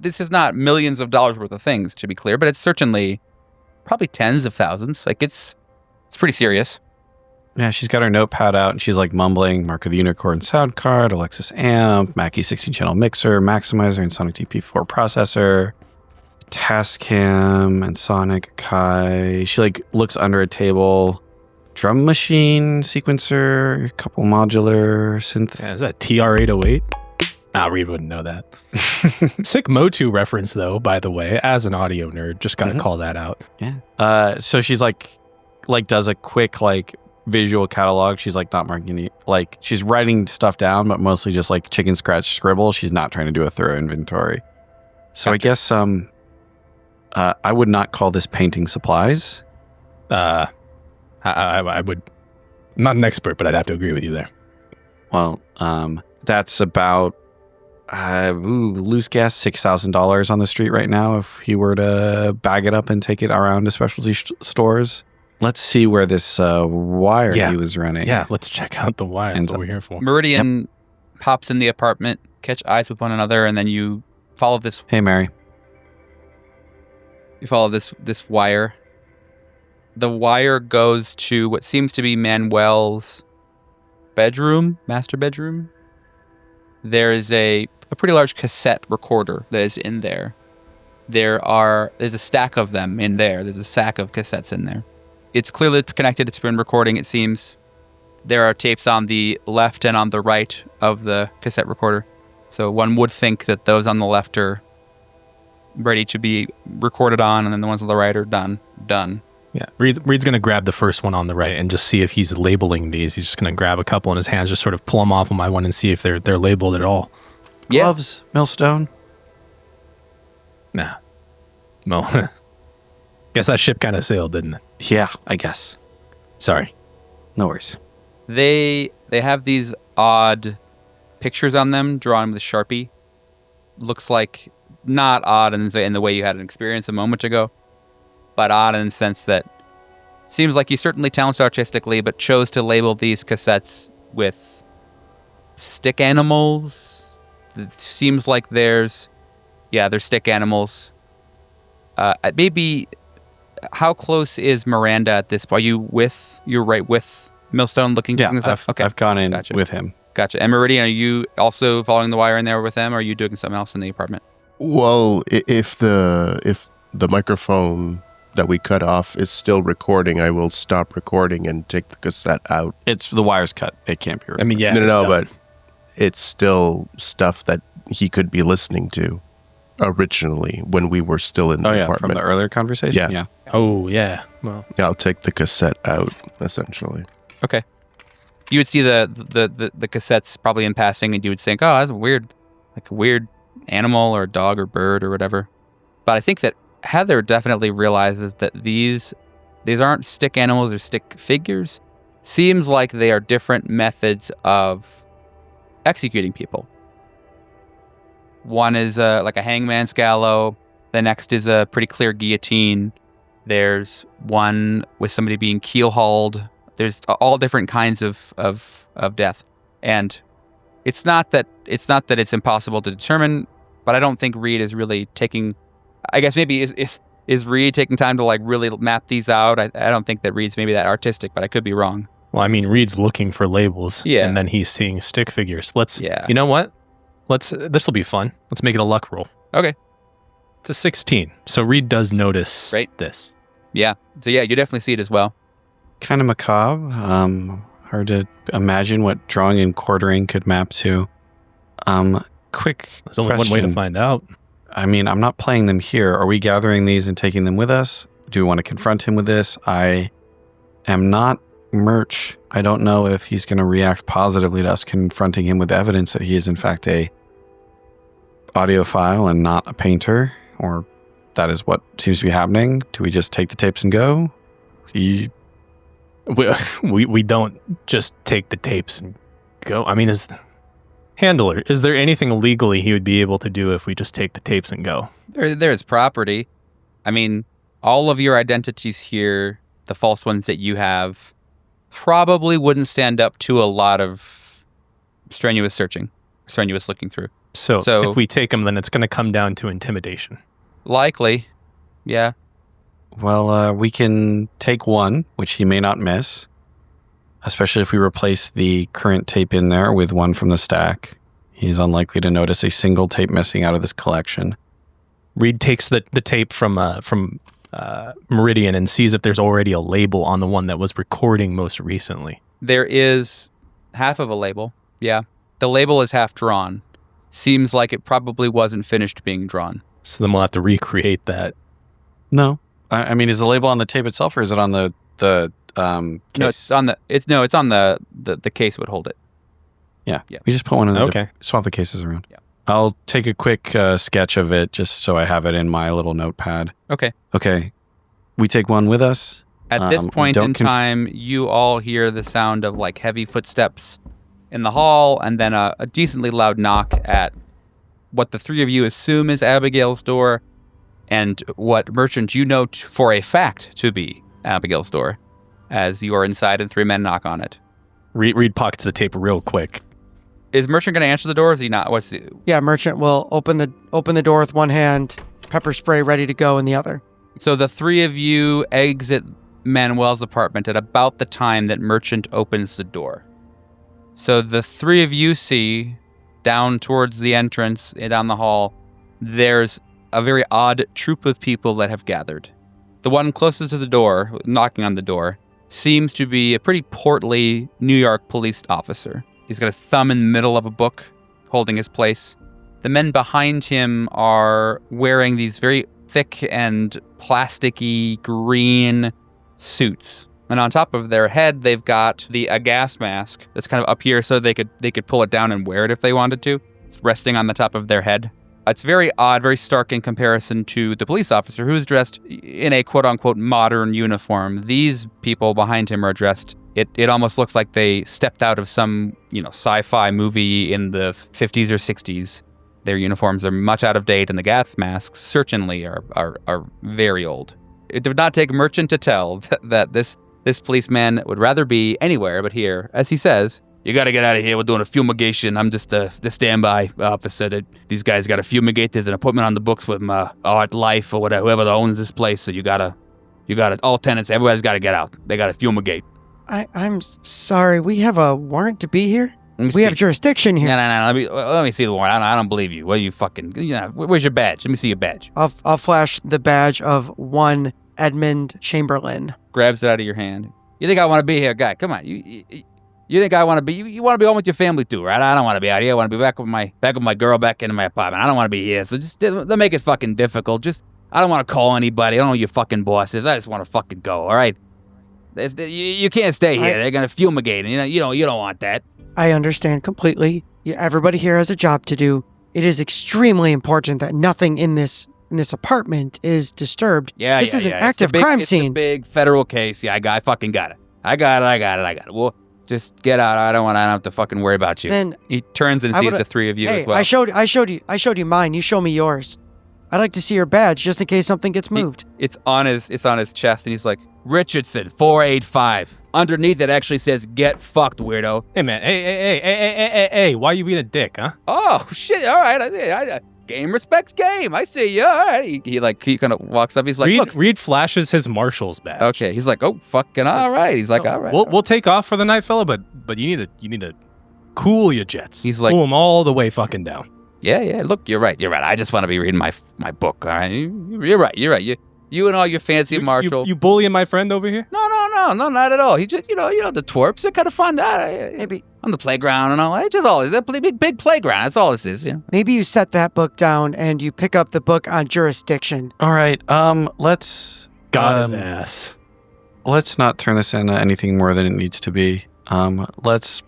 [SPEAKER 2] this is not millions of dollars worth of things, to be clear, but it's certainly probably tens of thousands. Like it's pretty serious.
[SPEAKER 5] Yeah, she's got her notepad out and she's like mumbling, Mark of the Unicorn sound card, Alexis amp, Mackie 16-channel mixer, maximizer, and Sonic DP4 processor, Tascam, and Sonic Kai. She like looks under a table, drum machine, sequencer, a couple modular synth.
[SPEAKER 1] Yeah, is that TR-808? Reed wouldn't know that. Sick Motu reference, though, by the way, as an audio nerd. Just gotta call that out.
[SPEAKER 5] Yeah. So she's like does a quick like visual catalog. She's like not marking any, like she's writing stuff down, but mostly just like chicken scratch scribble. She's not trying to do a thorough inventory. So gotcha. I guess I would not call this painting supplies.
[SPEAKER 1] I would. I'm not an expert, but I'd have to agree with you there.
[SPEAKER 5] Well, that's about loose guess $6,000 on the street right now if he were to bag it up and take it around to specialty stores. Let's see where this wire he was running.
[SPEAKER 1] Yeah, let's check out the wire. That's what we're here for.
[SPEAKER 2] Meridian pops in the apartment, catch eyes with one another, and then you follow this.
[SPEAKER 5] Hey, Mary.
[SPEAKER 2] You follow this wire. The wire goes to what seems to be Manuel's bedroom, master bedroom. There is a pretty large cassette recorder that is in there. There's a stack of them in there. There's a stack of cassettes in there. It's clearly connected. It's been recording, it seems. There are tapes on the left and on the right of the cassette recorder. So one would think that those on the left are ready to be recorded on, and then the ones on the right are done.
[SPEAKER 1] Yeah, Reed's going to grab the first one on the right and just see if he's labeling these. He's just going to grab a couple in his hands, just sort of pull them off one by one and see if they're labeled at all.
[SPEAKER 2] Yeah.
[SPEAKER 5] Gloves, millstone.
[SPEAKER 1] Nah. Well, guess that ship kind of sailed, didn't it?
[SPEAKER 5] Yeah, I guess.
[SPEAKER 1] Sorry.
[SPEAKER 5] No worries.
[SPEAKER 2] They have these odd pictures on them drawn with a Sharpie. Looks like not odd in the way you had an experience a moment ago, but odd in the sense that seems like you certainly talented artistically, but chose to label these cassettes with stick animals. It seems like they're stick animals. Maybe, how close is Miranda at this point? You're right with Millstone looking
[SPEAKER 5] yeah,
[SPEAKER 2] things up? Okay.
[SPEAKER 5] I've gone in
[SPEAKER 2] Gotcha.
[SPEAKER 5] with him.
[SPEAKER 2] Gotcha. And Meridian, are you also following the wire in there with them, or are you doing something else in the apartment?
[SPEAKER 3] Well, if the microphone that we cut off is still recording, I will stop recording and take the cassette out.
[SPEAKER 5] It's the wire's cut. It can't be recorded.
[SPEAKER 1] I mean, yeah.
[SPEAKER 3] No, but it's still stuff that he could be listening to originally when we were still in the apartment.
[SPEAKER 5] From the earlier conversation?
[SPEAKER 3] Yeah.
[SPEAKER 1] Oh, yeah. Well,
[SPEAKER 3] Yeah, I'll take the cassette out, essentially.
[SPEAKER 2] Okay. You would see the cassettes probably in passing, and you would think, oh, that's a weird animal or dog or bird or whatever. But I think that Heather definitely realizes that these aren't stick animals or stick figures. Seems like they are different methods of executing people. One is like a hangman's gallows. The next is a pretty clear guillotine. There's one with somebody being keel-hauled. There's all different kinds of death. And it's not that it's impossible to determine, but I don't think Reed is really taking, I guess maybe is Reed taking time to like really map these out? I don't think that Reed's maybe that artistic, but I could be wrong.
[SPEAKER 1] Well, I mean, Reed's looking for labels,
[SPEAKER 2] Yeah.
[SPEAKER 1] and then he's seeing stick figures.
[SPEAKER 2] Yeah.
[SPEAKER 1] You know what? This will be fun. Let's make it a luck roll.
[SPEAKER 2] Okay.
[SPEAKER 1] It's a 16, so Reed does notice
[SPEAKER 2] Right.
[SPEAKER 1] this.
[SPEAKER 2] Yeah. So yeah, you definitely see it as well.
[SPEAKER 5] Kind of macabre. Hard to imagine what drawing and quartering could map to. Quick
[SPEAKER 1] There's only one way to find out.
[SPEAKER 5] I mean, I'm not playing them here. Are we gathering these and taking them with us? Do we want to confront him with this? I am not Merch. I don't know if he's going to react positively to us confronting him with evidence that he is in fact a audiophile and not a painter, or that is what seems to be happening. Do we just take the tapes and go?
[SPEAKER 1] We don't just take the tapes and go. I mean, Handler, is there anything legally he would be able to do if we just take the tapes and go?
[SPEAKER 2] There's property. I mean, all of your identities here, the false ones that you have, probably wouldn't stand up to a lot of strenuous searching, strenuous looking through.
[SPEAKER 1] So if we take them, then it's going to come down to intimidation.
[SPEAKER 2] Likely, yeah.
[SPEAKER 5] Well, we can take one, which he may not miss, especially if we replace the current tape in there with one from the stack. He's unlikely to notice a single tape missing out of this collection.
[SPEAKER 1] Reed takes the tape from Meridian and sees if there's already a label on the one that was recording most recently.
[SPEAKER 2] There is half of a label, yeah. The label is half drawn. Seems like it probably wasn't finished being drawn.
[SPEAKER 1] So then we'll have to recreate that.
[SPEAKER 5] No. I mean, is the label on the tape itself, or is it on the case?
[SPEAKER 2] No, it's on the case would hold it.
[SPEAKER 5] Yeah. We just put one in the
[SPEAKER 1] Okay.
[SPEAKER 5] swap the cases around.
[SPEAKER 2] Yeah.
[SPEAKER 5] I'll take a quick sketch of it just so I have it in my little notepad.
[SPEAKER 2] Okay.
[SPEAKER 5] We take one with us.
[SPEAKER 2] At this point in time, you all hear the sound of like heavy footsteps in the hall, and then a decently loud knock at what the three of you assume is Abigail's door, and what Merchant you know for a fact to be Abigail's door, as you are inside and three men knock on it.
[SPEAKER 1] Reed pockets the tape real quick.
[SPEAKER 2] Is Merchant going to answer the door, or is he not?
[SPEAKER 4] Yeah, Merchant will open the door with one hand, pepper spray ready to go in the other.
[SPEAKER 2] So the three of you exit Manuel's apartment at about the time that Merchant opens the door. So the three of you see, down towards the entrance, down the hall, there's a very odd troop of people that have gathered. The one closest to the door, knocking on the door, seems to be a pretty portly New York police officer. He's got a thumb in the middle of a book, holding his place. The men behind him are wearing these very thick and plasticky green suits. And on top of their head, they've got a gas mask that's kind of up here so they could pull it down and wear it if they wanted to. It's resting on the top of their head. It's very odd, very stark in comparison to the police officer who's dressed in a quote-unquote modern uniform. These people behind him are dressed, it almost looks like they stepped out of some, sci-fi movie in the 50s or 60s. Their uniforms are much out of date, and the gas masks certainly are very old. It did not take Merchant to tell that this policeman would rather be anywhere but here. As he says, "You got to get out of here. We're doing a fumigation. I'm just the standby officer. These guys got to fumigate. There's an appointment on the books with Art Life or whatever, whoever owns this place. So you gotta, all tenants, everybody's got to get out. They got to fumigate."
[SPEAKER 4] I'm sorry. We have a warrant to be here. We have jurisdiction here.
[SPEAKER 2] No. Let me see the warrant. I don't believe you. What are you fucking? Where's your badge? Let me see your badge.
[SPEAKER 4] I'll flash the badge of one Edmund Chamberlain.
[SPEAKER 2] Grabs it out of your hand. You think I want to be here, guy? Come on. You think I want to be? You want to be home with your family too, right? I don't want to be out here. I want to be back with my girl back in my apartment. I don't want to be here. So just don't make it fucking difficult. I don't want to call anybody. I don't know who your fucking boss is. I just want to fucking go. All right. You can't stay here. They're gonna fumigate, and you don't want that.
[SPEAKER 4] I understand completely. Everybody here has a job to do. It is extremely important that nothing in this apartment is disturbed. This is an active crime scene.
[SPEAKER 2] It's a big federal case. Yeah, I fucking got it. I got it. Well, just get out. I don't have to fucking worry about you.
[SPEAKER 4] Then
[SPEAKER 2] he turns and sees the three of you as well.
[SPEAKER 4] I showed you mine. You show me yours. I'd like to see your badge just in case something gets moved.
[SPEAKER 2] It's on his chest, and he's like, "Richardson 485." Underneath it actually says, "Get fucked, weirdo."
[SPEAKER 1] Hey man, hey, why you being a dick, huh?
[SPEAKER 2] Oh shit! All right, game respects game. I see you. All right. He kind of walks up. He's like, "Look."
[SPEAKER 1] Reed flashes his marshal's badge.
[SPEAKER 2] Okay. He's like, "Oh fucking all right." He's like, "All right."
[SPEAKER 1] We'll take off for the night, fella, but you need to cool your jets.
[SPEAKER 2] He's like,
[SPEAKER 1] cool them all the way fucking down.
[SPEAKER 2] Yeah. Look, you're right. I just want to be reading my book. All right. You're right. You and all your fancy marshal.
[SPEAKER 1] You bullying my friend over here?
[SPEAKER 2] No. no, not at all. He just, the twerps are kind of fun.
[SPEAKER 4] Maybe
[SPEAKER 2] On the playground and all. It's just all. It's a big playground. That's all this is.
[SPEAKER 4] Maybe you set that book down and you pick up the book on jurisdiction.
[SPEAKER 5] All right. Let's
[SPEAKER 1] Got his ass.
[SPEAKER 5] let's not turn this into anything more than it needs to be. Let's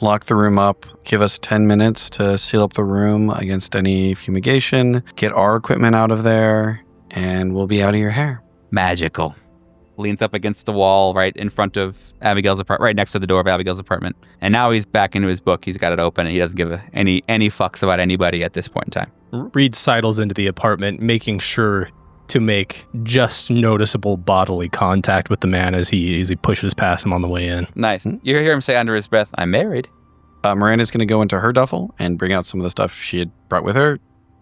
[SPEAKER 5] lock the room up. Give us 10 minutes to seal up the room against any fumigation. Get our equipment out of there, and we'll be out of your hair.
[SPEAKER 2] Magical. Leans up against the wall right in front of Abigail's apartment, right next to the door of Abigail's apartment. And now he's back into his book. He's got it open, and he doesn't give any fucks about anybody at this point in time.
[SPEAKER 1] Reed sidles into the apartment, making sure to make just noticeable bodily contact with the man as he pushes past him on the way in.
[SPEAKER 2] Nice. You hear him say under his breath, "I'm married."
[SPEAKER 5] Miranda's going to go into her duffel and bring out some of the stuff she had brought with her.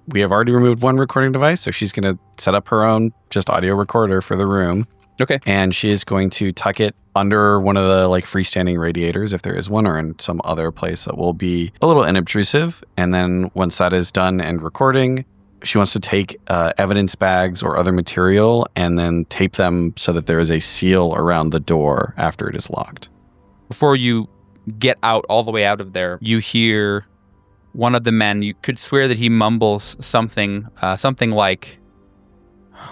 [SPEAKER 5] We have already removed one recording device, so she's going to set up her own just audio recorder for the room.
[SPEAKER 2] Okay.
[SPEAKER 5] And she is going to tuck it under one of the freestanding radiators, if there is one, or in some other place that will be a little inobtrusive. And then once that is done and recording, she wants to take evidence bags or other material and then tape them so that there is a seal around the door after it is locked.
[SPEAKER 2] Before you get out all the way out of there, you hear one of the men. You could swear that he mumbles something like,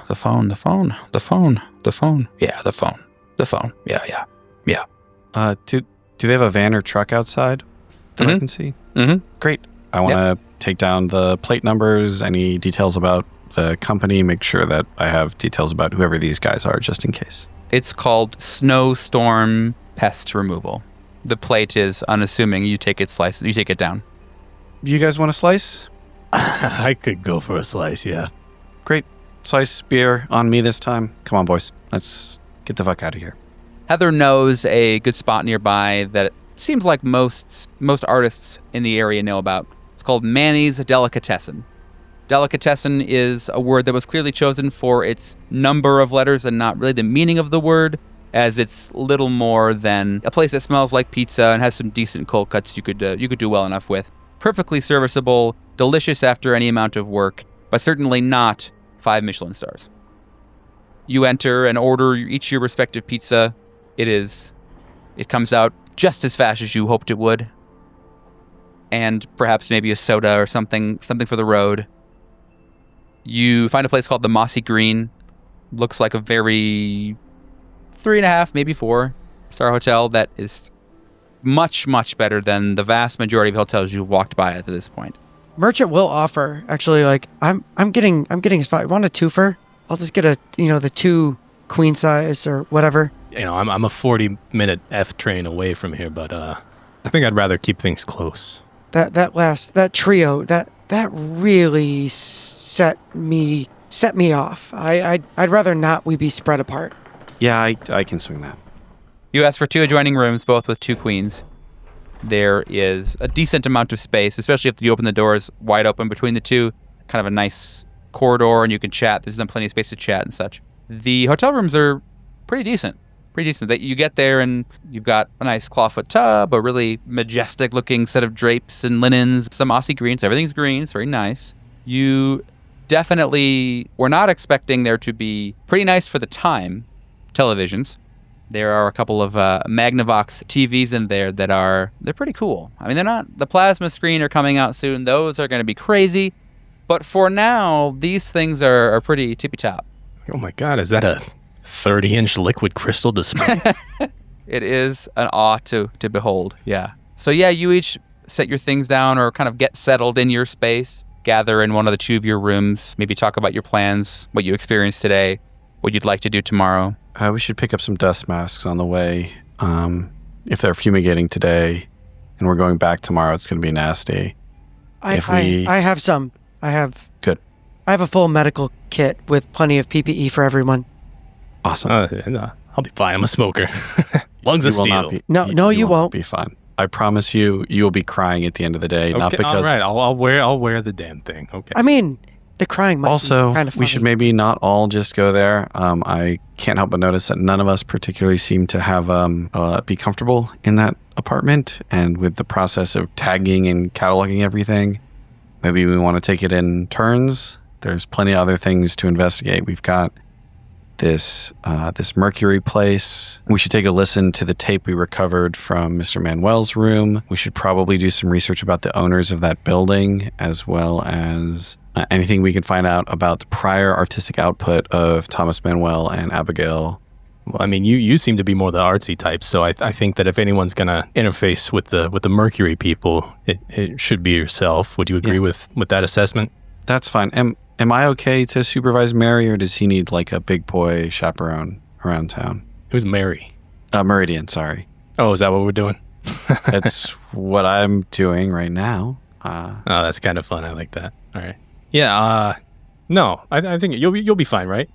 [SPEAKER 2] the phone. Yeah, the phone. Yeah.
[SPEAKER 5] Do they have a van or truck outside that I can see?
[SPEAKER 2] Mm-hmm.
[SPEAKER 5] Great. I want to take down the plate numbers, any details about the company, make sure that I have details about whoever these guys are, just in case.
[SPEAKER 2] It's called Snowstorm Pest Removal. The plate is unassuming. You take it, slice it, you take it down.
[SPEAKER 5] You guys want a slice?
[SPEAKER 1] I could go for a slice, yeah.
[SPEAKER 5] Great. Slice beer on me this time. Come on, boys. Let's get the fuck out of here.
[SPEAKER 2] Heather knows a good spot nearby that it seems like most artists in the area know about. It's called Manny's Delicatessen. Delicatessen is a word that was clearly chosen for its number of letters and not really the meaning of the word, as it's little more than a place that smells like pizza and has some decent cold cuts you could do well enough with. Perfectly serviceable, delicious after any amount of work, but certainly not 5 Michelin stars. You enter and order each your respective pizza. It comes out just as fast as you hoped it would. And perhaps maybe a soda or something for the road. You find a place called the Mossy Green. Looks like a very 3.5, maybe 4-star hotel that is much, much better than the vast majority of hotels you've walked by at this point.
[SPEAKER 4] Merchant will offer, actually, I'm getting a spot. You want a twofer? I'll just get the 2 queen size or whatever.
[SPEAKER 1] I'm a 40-minute F train away from here, but I think I'd rather keep things close.
[SPEAKER 4] That trio, that really set me off. I'd rather not we be spread apart.
[SPEAKER 5] Yeah, I can swing that.
[SPEAKER 2] You ask for 2 adjoining rooms, both with 2 queens. There is a decent amount of space, especially if you open the doors wide open between the 2. Kind of a nice corridor, and you can chat. There's plenty of space to chat and such. The hotel rooms are pretty decent. That you get there and you've got a nice clawfoot tub, a really majestic looking set of drapes and linens, some mossy greens. Everything's green. It's very nice. You definitely were not expecting there to be pretty nice for the time televisions. There are a couple of Magnavox TVs in there they're pretty cool. I mean, they're not, the plasma screen are coming out soon. Those are going to be crazy. But for now, these things are pretty tippy-top.
[SPEAKER 1] Oh my God, is that a 30-inch liquid crystal display?
[SPEAKER 2] It is an awe to behold, yeah. So yeah, you each set your things down or kind of get settled in your space, gather in one of the 2 of your rooms, maybe talk about your plans, what you experienced today, what you'd like to do tomorrow.
[SPEAKER 5] We should pick up some dust masks on the way. If they're fumigating today and we're going back tomorrow, it's going to be nasty.
[SPEAKER 4] I have some.
[SPEAKER 5] Good.
[SPEAKER 4] I have a full medical kit with plenty of PPE for everyone.
[SPEAKER 5] Awesome.
[SPEAKER 1] I'll be fine. I'm a smoker. Lungs of steel.
[SPEAKER 4] You won't.
[SPEAKER 5] Be fine. I promise you will be crying at the end of the day.
[SPEAKER 1] Okay,
[SPEAKER 5] not because.
[SPEAKER 1] All right. I'll wear the damn thing. Okay.
[SPEAKER 4] I mean, the crying might
[SPEAKER 5] also,
[SPEAKER 4] be kind of funny.
[SPEAKER 5] We should maybe not all just go there. I can't help but notice that none of us particularly seem to have be comfortable in that apartment. And with the process of tagging and cataloging everything, maybe we want to take it in turns. There's plenty of other things to investigate. We've got this Mercury place. We should take a listen to the tape we recovered from Mr. Manuel's room. We should probably do some research about the owners of that building, as well as anything we can find out about the prior artistic output of Thomas Manuel and Abigail.
[SPEAKER 1] Well, I mean, you seem to be more the artsy type, so I think that if anyone's going to interface with the Mercury people, it should be yourself. Would you agree with that assessment?
[SPEAKER 5] That's fine. Am I okay to supervise Mary, or does he need like a big boy chaperone around town?
[SPEAKER 1] Who's Mary?
[SPEAKER 5] Meridian, sorry.
[SPEAKER 1] Oh, is that what we're doing?
[SPEAKER 5] That's what I'm doing right now.
[SPEAKER 1] Oh, that's kind of fun. I like that. All right. Yeah. No, I think you'll be fine, right?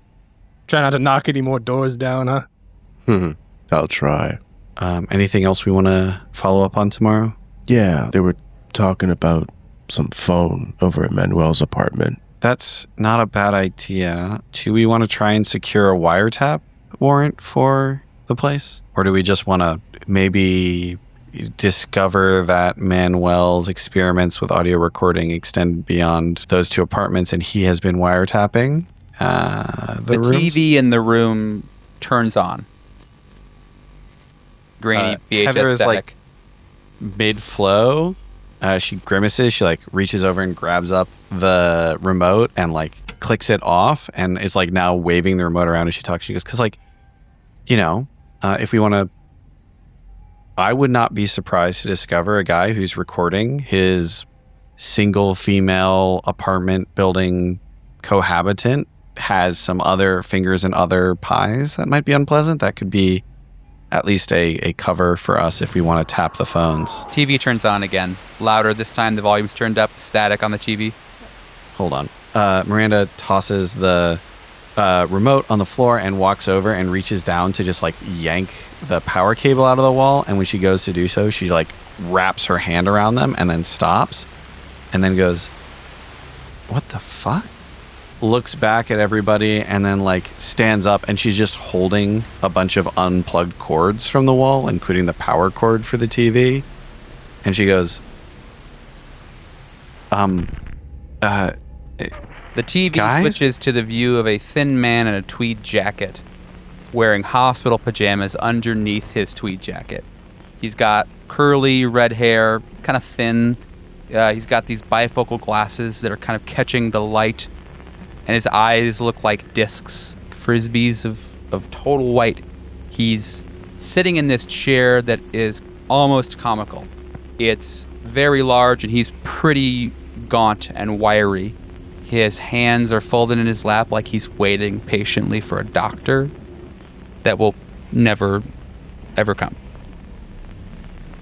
[SPEAKER 1] Try not to knock any more doors down, huh?
[SPEAKER 3] I'll try.
[SPEAKER 5] Anything else we want to follow up on tomorrow?
[SPEAKER 3] Yeah, they were talking about some phone over at Manuel's apartment.
[SPEAKER 5] That's not a bad idea. Do we want to try and secure a wiretap warrant for the place? Or do we just want to maybe discover that Manuel's experiments with audio recording extend beyond those two apartments and he has been wiretapping the rooms?
[SPEAKER 2] TV in the room turns on. Grainy VHS
[SPEAKER 5] Heather is
[SPEAKER 2] static.
[SPEAKER 5] like mid-flow. She grimaces. She like reaches over and grabs up the remote and like clicks it off and is like now waving the remote around as she talks. She goes, because like, if we want to, I would not be surprised to discover a guy who's recording his single female apartment building cohabitant has some other fingers in other pies that might be unpleasant. That could be at least a cover for us if we want to tap the phones.
[SPEAKER 2] TV turns on again. Louder this time. The volume's turned up. Static on the TV.
[SPEAKER 5] Hold on. Miranda tosses the remote on the floor and walks over and reaches down to just like yank the power cable out of the wall. And when she goes to do so, she like wraps her hand around them and then stops and then goes, "What the fuck?" Looks back at everybody and then like stands up, and she's just holding a bunch of unplugged cords from the wall, including the power cord for the TV. And she goes,
[SPEAKER 2] The TV
[SPEAKER 5] guys?
[SPEAKER 2] switches to the view of a thin man in a tweed jacket, wearing hospital pajamas underneath his tweed jacket. He's got curly red hair, kind of thin. He's got these bifocal glasses that are kind of catching the light, and his eyes look like discs, frisbees of total white. He's sitting in this chair that is almost comical. It's very large, and he's pretty gaunt and wiry. His hands are folded in his lap like he's waiting patiently for a doctor that will never, ever come.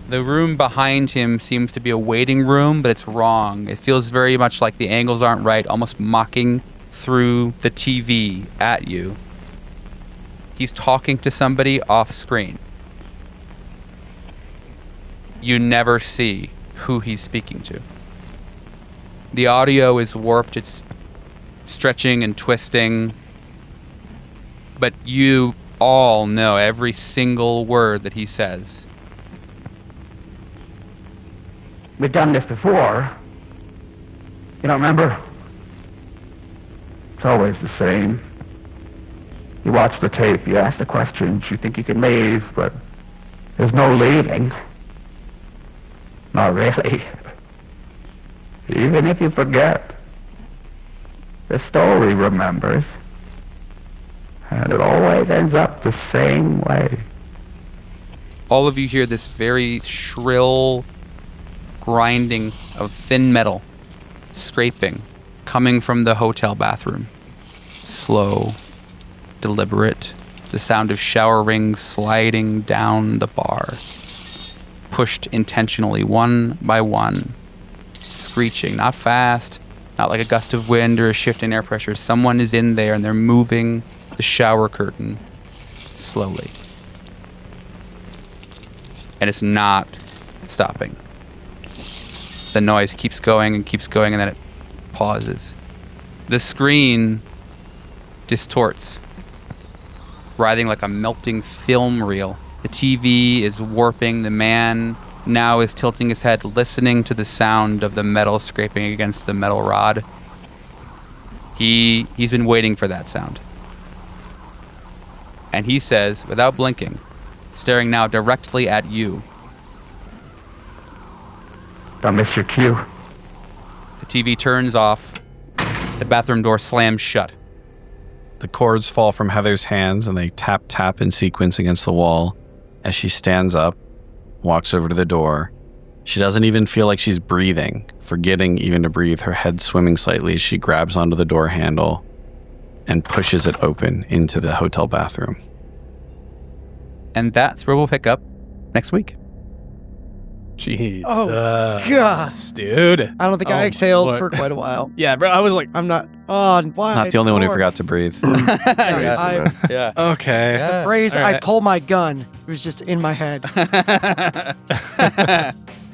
[SPEAKER 2] The room behind him seems to be a waiting room, but it's wrong. It feels very much like the angles aren't right, almost mocking through the TV at you. He's talking to somebody off screen. You never see who he's speaking to. The audio is warped, it's stretching and twisting, but you all know every single word that he says.
[SPEAKER 6] We've done this before. You don't remember? It's always the same. You watch the tape, you ask the questions, you think you can leave, but there's no leaving. Not really. Even if you forget, the story remembers. And it always ends up the same way.
[SPEAKER 2] All of you hear this very shrill grinding of thin metal, scraping, coming from the hotel bathroom. Slow, deliberate, the sound of shower rings sliding down the bar. Pushed intentionally, one by one. Screeching, not fast, not like a gust of wind or a shift in air pressure. Someone is in there and they're moving the shower curtain slowly. And it's not stopping. The noise keeps going and then it pauses. The screen distorts, writhing like a melting film reel. The TV is warping. The man now is tilting his head, listening to the sound of the metal scraping against the metal rod. He's been waiting for that sound. And he says, without blinking, staring now directly at you,
[SPEAKER 6] Don't miss your cue.
[SPEAKER 2] the TV turns off. The bathroom door slams shut.
[SPEAKER 5] The cords fall from Heather's hands and they tap in sequence against the wall as she stands up, walks over to the door. She doesn't even feel like she's breathing, forgetting even to breathe, her head swimming slightly as she grabs onto the door handle and pushes it open into the hotel bathroom.
[SPEAKER 2] And that's where we'll pick up next week.
[SPEAKER 1] Jesus.
[SPEAKER 4] Oh, God.
[SPEAKER 1] Dude.
[SPEAKER 4] I don't think I
[SPEAKER 1] Oh,
[SPEAKER 4] exhaled
[SPEAKER 1] Lord.
[SPEAKER 4] for quite a while.
[SPEAKER 1] Yeah, bro. I was like,
[SPEAKER 4] I'm not. Oh, why?
[SPEAKER 5] Not the only one who
[SPEAKER 4] Lord.
[SPEAKER 5] forgot to breathe.
[SPEAKER 4] I,
[SPEAKER 2] Yeah.
[SPEAKER 1] okay.
[SPEAKER 2] Yeah.
[SPEAKER 4] the phrase
[SPEAKER 1] All
[SPEAKER 4] "I
[SPEAKER 1] right.
[SPEAKER 4] pull my gun" was just in my head.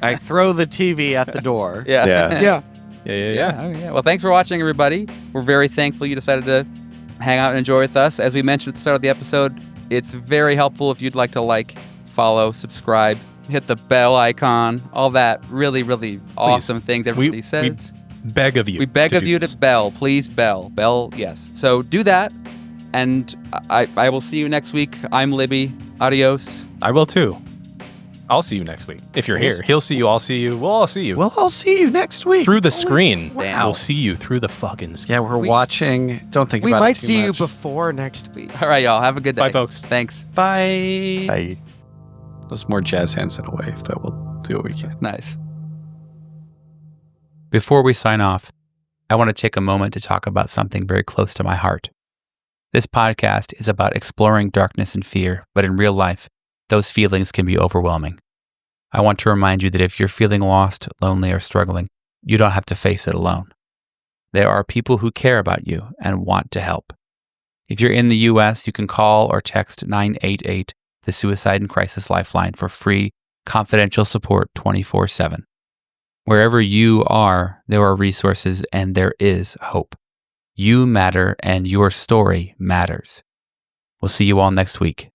[SPEAKER 5] I throw the TV at the door.
[SPEAKER 2] Yeah.
[SPEAKER 3] Yeah.
[SPEAKER 4] Yeah.
[SPEAKER 1] Yeah.
[SPEAKER 2] Oh, yeah. Well, thanks for watching, everybody. We're very thankful you decided to hang out and enjoy with us. As we mentioned at the start of the episode, it's very helpful if you'd like to like, follow, subscribe, hit the bell icon, all that really, really awesome things everybody says.
[SPEAKER 1] Beg of you.
[SPEAKER 2] We beg of
[SPEAKER 1] do
[SPEAKER 2] you
[SPEAKER 1] this.
[SPEAKER 2] to bell. Please bell. Bell, yes. So do that, and I will see you next week. I'm Libby. Adios.
[SPEAKER 1] I will too. I'll see you next week. If you're here, he'll see you. I'll see you. We'll all see you.
[SPEAKER 5] Well, I'll see you next week.
[SPEAKER 1] through the screen.
[SPEAKER 5] wow.
[SPEAKER 1] We'll see you through the fucking screen.
[SPEAKER 5] Yeah, we're watching. Don't think
[SPEAKER 4] We
[SPEAKER 5] about
[SPEAKER 4] might
[SPEAKER 5] it too
[SPEAKER 4] see you
[SPEAKER 5] much.
[SPEAKER 4] before next week.
[SPEAKER 2] All right, y'all. Have a good day.
[SPEAKER 1] Bye, folks.
[SPEAKER 2] Thanks.
[SPEAKER 5] Bye.
[SPEAKER 3] I
[SPEAKER 5] There's more jazz hands in a wave, but we'll do what we can.
[SPEAKER 2] Nice. Before we sign off, I want to take a moment to talk about something very close to my heart. This podcast is about exploring darkness and fear, but in real life, those feelings can be overwhelming. I want to remind you that if you're feeling lost, lonely, or struggling, you don't have to face it alone. There are people who care about you and want to help. If you're in the U.S., you can call or text 988, the Suicide and Crisis Lifeline, for free, confidential support 24/7. Wherever you are, there are resources and there is hope. You matter and your story matters. We'll see you all next week.